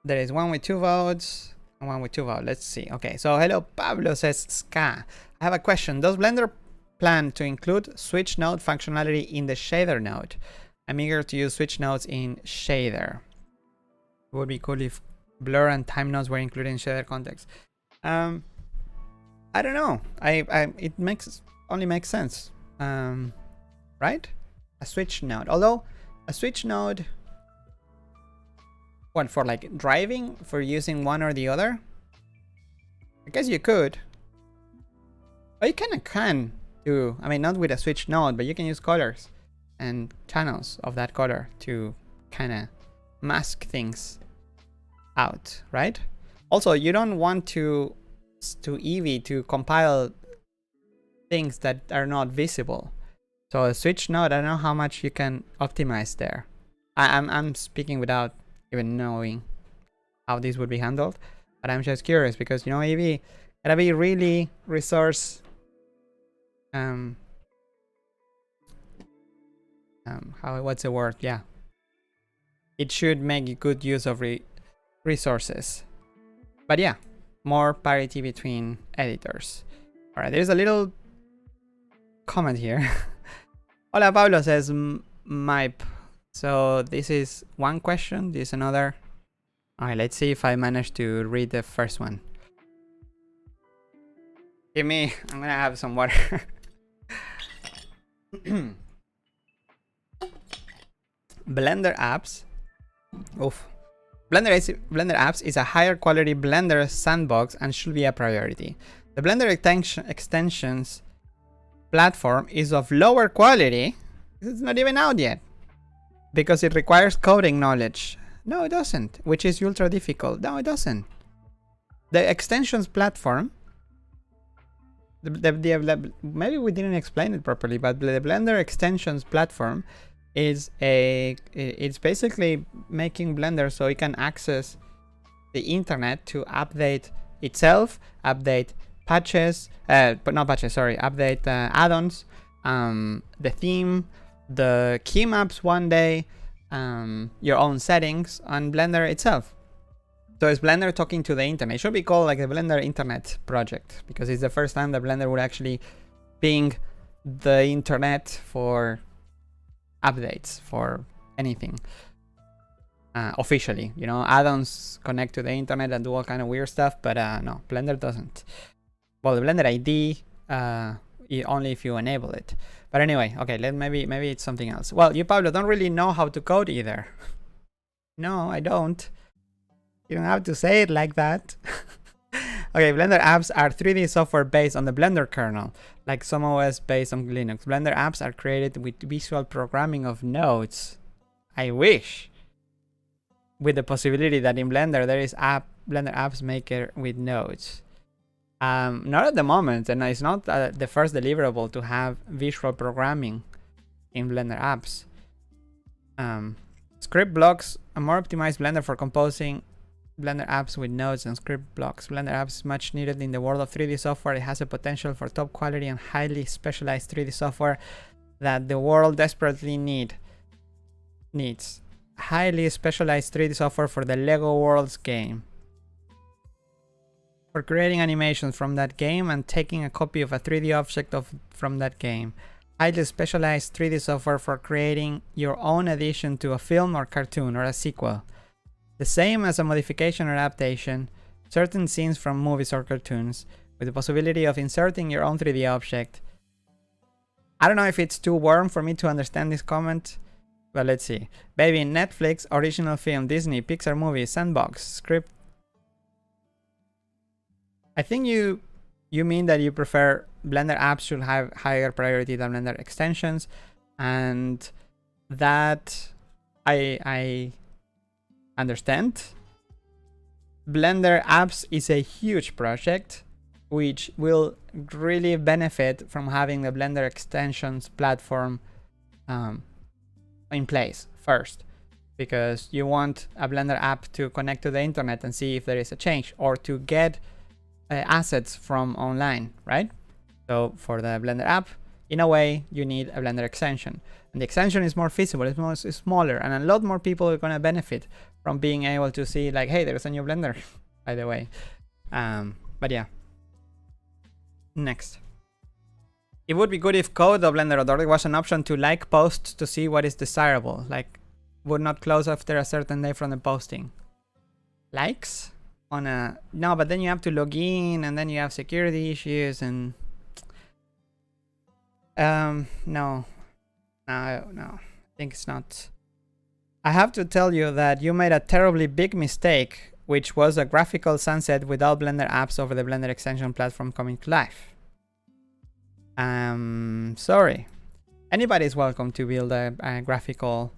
There is one with 2 votes and one with 2 votes. Let's see. Okay, so hello Pablo, says Ska. I have a question. Does Blender plan to include switch node functionality in the shader node? I'm eager to use switch nodes in shader. It would be cool if blur and time nodes were included in shader context. I don't know. It only makes sense. Right? A switch node. Although a switch node, what, for like driving, for using one or the other? I guess you could. But you kind of can do, I mean, not with a switch node, but you can use colors and channels of that color to kind of mask things out, right? Also, you don't want to Eevee to compile things that are not visible. So a switch node, I don't know how much you can optimize there. I'm speaking without even knowing how this would be handled, but I'm just curious because, you know, Eevee gotta be really resource what's the word? Yeah, it should make good use of resources. But yeah, more parity between editors. All right, there's a little comment here. Hola Pablo, says Mipe. So this is one question, this is another. All right, let's see if I manage to read the first one. Give me, I'm gonna have some water. Blender apps. Oof. Blender apps is a higher quality Blender sandbox and should be a priority. The Blender extensions platform is of lower quality. It's not even out yet because it requires coding knowledge. No, it doesn't, which is ultra difficult. No, it doesn't. The extensions platform, maybe we didn't explain it properly, but the Blender extensions platform is it's basically making Blender so it can access the internet to update itself, update patches, but not patches, sorry, update add-ons, the theme, the key maps one day, your own settings on Blender itself. So it's Blender talking to the internet. It should be called like the Blender Internet project because it's the first time that Blender would actually ping the internet for updates for anything officially. You know, add-ons connect to the internet and do all kind of weird stuff, but no, Blender doesn't. Well, the Blender ID only if you enable it. But anyway, okay, maybe it's something else. Well, you Pablo don't really know how to code either. No, I don't. You don't have to say it like that. Okay, Blender apps are 3D software based on the Blender kernel, like some OS based on Linux. Blender apps are created with visual programming of nodes. I wish. With the possibility that in Blender there is Blender Apps Maker with nodes. Not at the moment, and it's not the first deliverable to have visual programming in Blender apps. Script blocks, a more optimized Blender for composing Blender apps with nodes and script blocks. Blender apps is much needed in the world of 3D software. It has a potential for top quality and highly specialized 3D software that the world desperately needs. Highly specialized 3D software for the Lego Worlds game. For creating animations from that game and taking a copy of a 3D object from that game. Highly specialized 3D software for creating your own addition to a film or cartoon or a sequel. The same as a modification or adaptation, certain scenes from movies or cartoons, with the possibility of inserting your own 3D object. I don't know if it's too warm for me to understand this comment, but let's see. Baby, Netflix, original film, Disney, Pixar movie, sandbox, script. I think you mean that you prefer Blender apps should have higher priority than Blender extensions, and that I understand. Blender apps is a huge project which will really benefit from having the Blender extensions platform in place first, because you want a Blender app to connect to the internet and see if there is a change, or to get assets from online, right? So for the Blender app, in a way, you need a Blender extension. And the extension is more feasible, it's smaller, and a lot more people are going to benefit from being able to see, like, hey, there's a new Blender, by the way. But yeah. Next. It would be good if code of Blender there was an option to like posts to see what is desirable. Like, would not close after a certain day from the posting. Likes? On a... No, but then you have to log in, and then you have security issues, and... No. I think it's not. I have to tell you that you made a terribly big mistake, which was a graphical sunset without Blender apps over the Blender extension platform coming to life. Sorry. Anybody's welcome to build a graphical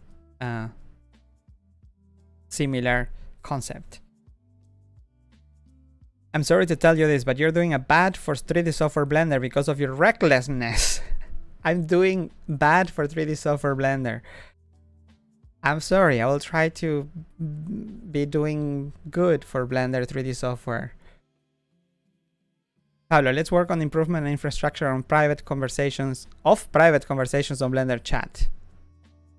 similar concept. I'm sorry to tell you this, but you're doing a bad for 3D software Blender because of your recklessness. I'm doing bad for 3D software Blender. I'm sorry, I will try to be doing good for Blender 3D software. Pablo, let's work on improvement and infrastructure on private conversations on Blender Chat.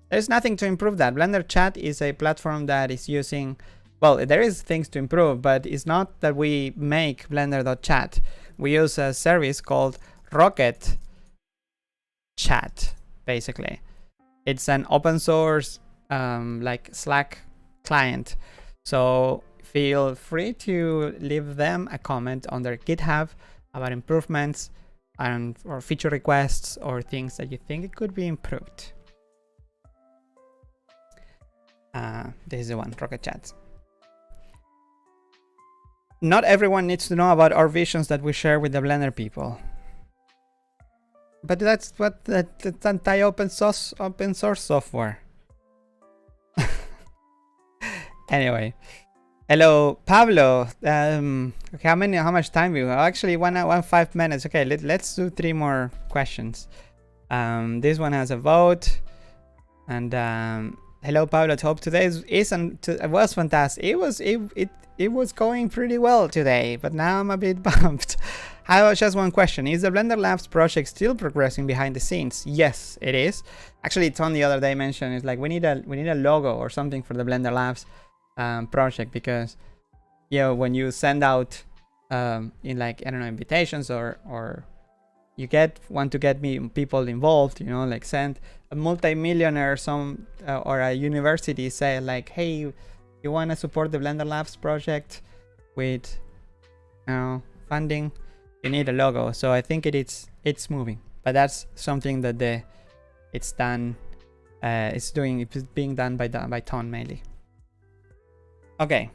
There's nothing to improve that. Blender Chat is a platform that is using, well, there is things to improve, but it's not that we make blender.chat. We use a service called Rocket Chat, basically. It's an open source like Slack client, so feel free to leave them a comment on their GitHub about improvements and or feature requests or things that you think it could be improved. This is the one, Rocket Chat. Not everyone needs to know about our visions that we share with the Blender people. But that's what that's anti-open source software. Anyway, hello Pablo. Okay, how much time we have? Actually, 1 hour 5 minutes. Okay, let's do 3 more questions. This one has a vote, and hello Pablo. Hope today was fantastic. It was going pretty well today, but now I'm a bit bumped. I have just one question. Is the Blender Labs project still progressing behind the scenes? Yes, it is. Actually, Tom the other day mentioned it's like we need a logo or something for the Blender Labs project, because when you send out in, like, I don't know, invitations or you want to get people involved, like send a multi-millionaire or a university, say like, hey, you want to support the Blender Labs project with funding, you need a logo. So I think it's moving, but that's something that it's being done by Ton mainly. Okay,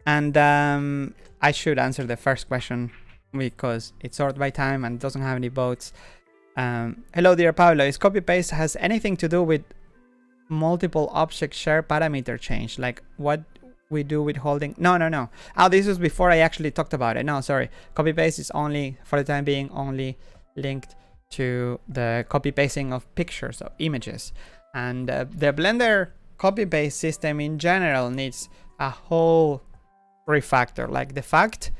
and I should answer the first question because it's sorted by time and doesn't have any votes. Hello dear Pablo, is copy paste has anything to do with multiple object share parameter change, like what we do with holding? No. Oh, this was before I actually talked about it. No, sorry. Copy paste is only, for the time being, only linked to the copy pasting of pictures or images. And the Blender copy paste system in general needs a whole refactor. Like the fact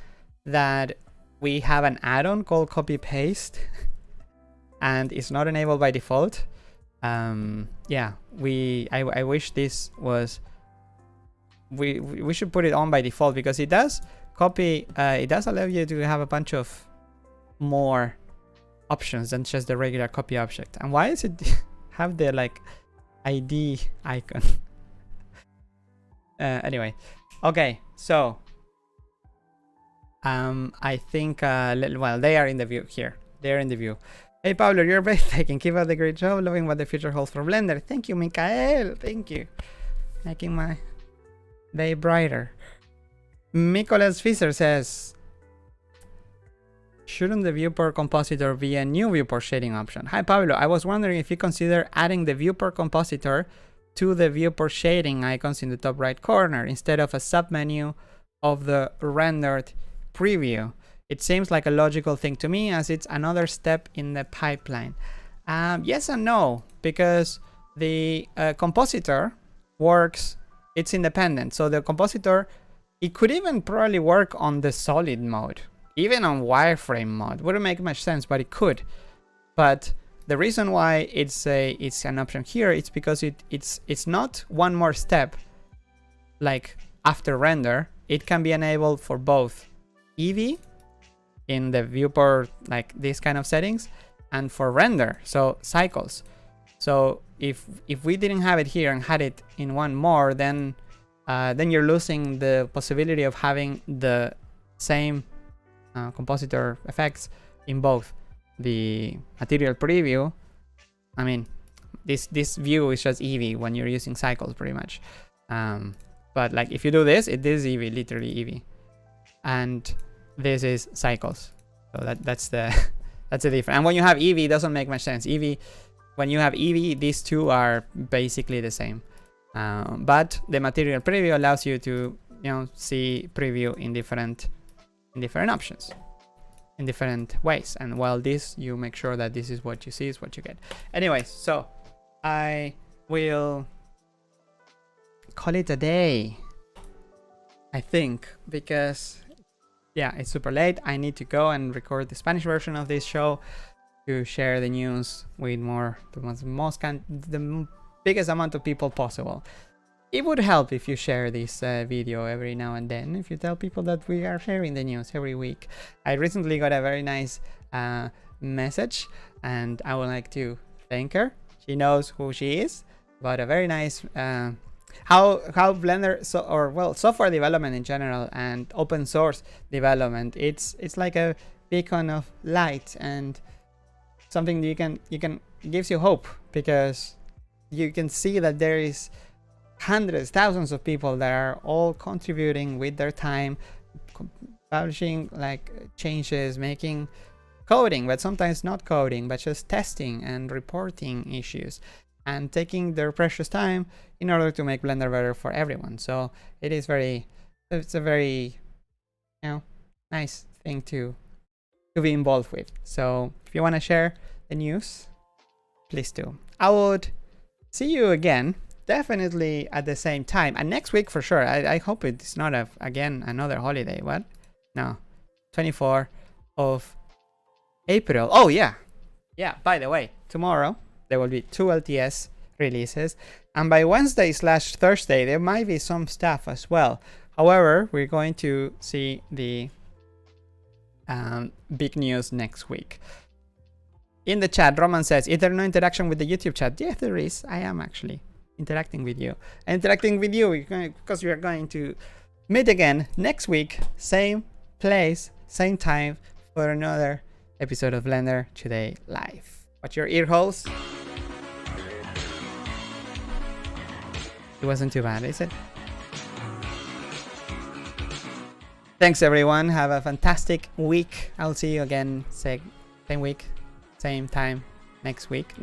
that we have an add-on called copy paste and it's not enabled by default. Yeah, I wish this was. We should put it on by default, because it does copy. It does allow you to have a bunch of more options than just the regular copy object. And why does it have the like ID icon? Anyway, okay, so I think well, they are in the view here. They are in the view. Hey Pablo, you're breathtaking. Keep up the great job. Loving what the future holds for Blender. Thank you, Mikael. Thank you. Making my day brighter. Nicholas Fischer says, shouldn't the viewport compositor be a new viewport shading option? Hi Pablo, I was wondering if you consider adding the viewport compositor to the viewport shading icons in the top right corner instead of a submenu of the rendered preview. It seems like a logical thing to me, as it's another step in the pipeline. Yes and no, because the compositor works, it's independent. So the compositor, it could even probably work on the solid mode, even on wireframe mode. Wouldn't make much sense, but it could. But the reason why it's an option here, it's because it's not one more step like after render. It can be enabled for both Eevee in the viewport, like this kind of settings, and for render, so cycles. So if we didn't have it here and had it in one more, then you're losing the possibility of having the same compositor effects in both the material preview. I mean, this view is just Eevee when you're using cycles, pretty much. But like if you do this, it is Eevee, literally Eevee, and this is cycles. So that's the that's the difference. And when you have Eevee, it doesn't make much sense. Eevee, when you have Eevee, these two are basically the same. But the material preview allows you to, you know, see preview in different options, in different ways. And while this, you make sure that this is what you see is what you get. Anyways, so I will call it a day, I think, because yeah, it's super late. I need to go and record the Spanish version of this show to share the news with the biggest amount of people possible. It would help if you share this video every now and then, if you tell people that we are sharing the news every week. I recently got a very nice message, and I would like to thank her. She knows who she is, but a very nice how Blender, software development in general and open source development, it's like a beacon of light and something that you can gives you hope, because you can see that there is hundreds, thousands of people that are all contributing with their time, publishing like changes, making coding, but sometimes not coding, but just testing and reporting issues, and taking their precious time in order to make Blender better for everyone. So it's a very, you know, nice thing to be involved with. So if you want to share the news, please do. I would see you again, definitely at the same time, and next week for sure. I hope it's not again another holiday. What? No, 24th of April. Oh yeah, by the way, tomorrow there will be 2 LTS releases, and by Wednesday/Thursday there might be some stuff as well. However, we're going to see the big news next week. In the chat, Roman says, is there no interaction with the YouTube chat? Yeah, there is. I am actually interacting with you. Interacting with you because we are going to meet again next week, same place, same time, for another episode of Blender Today Live. Watch your ear holes. It wasn't too bad, is it? Thanks everyone. Have a fantastic week. I'll see you again same week, same time next week.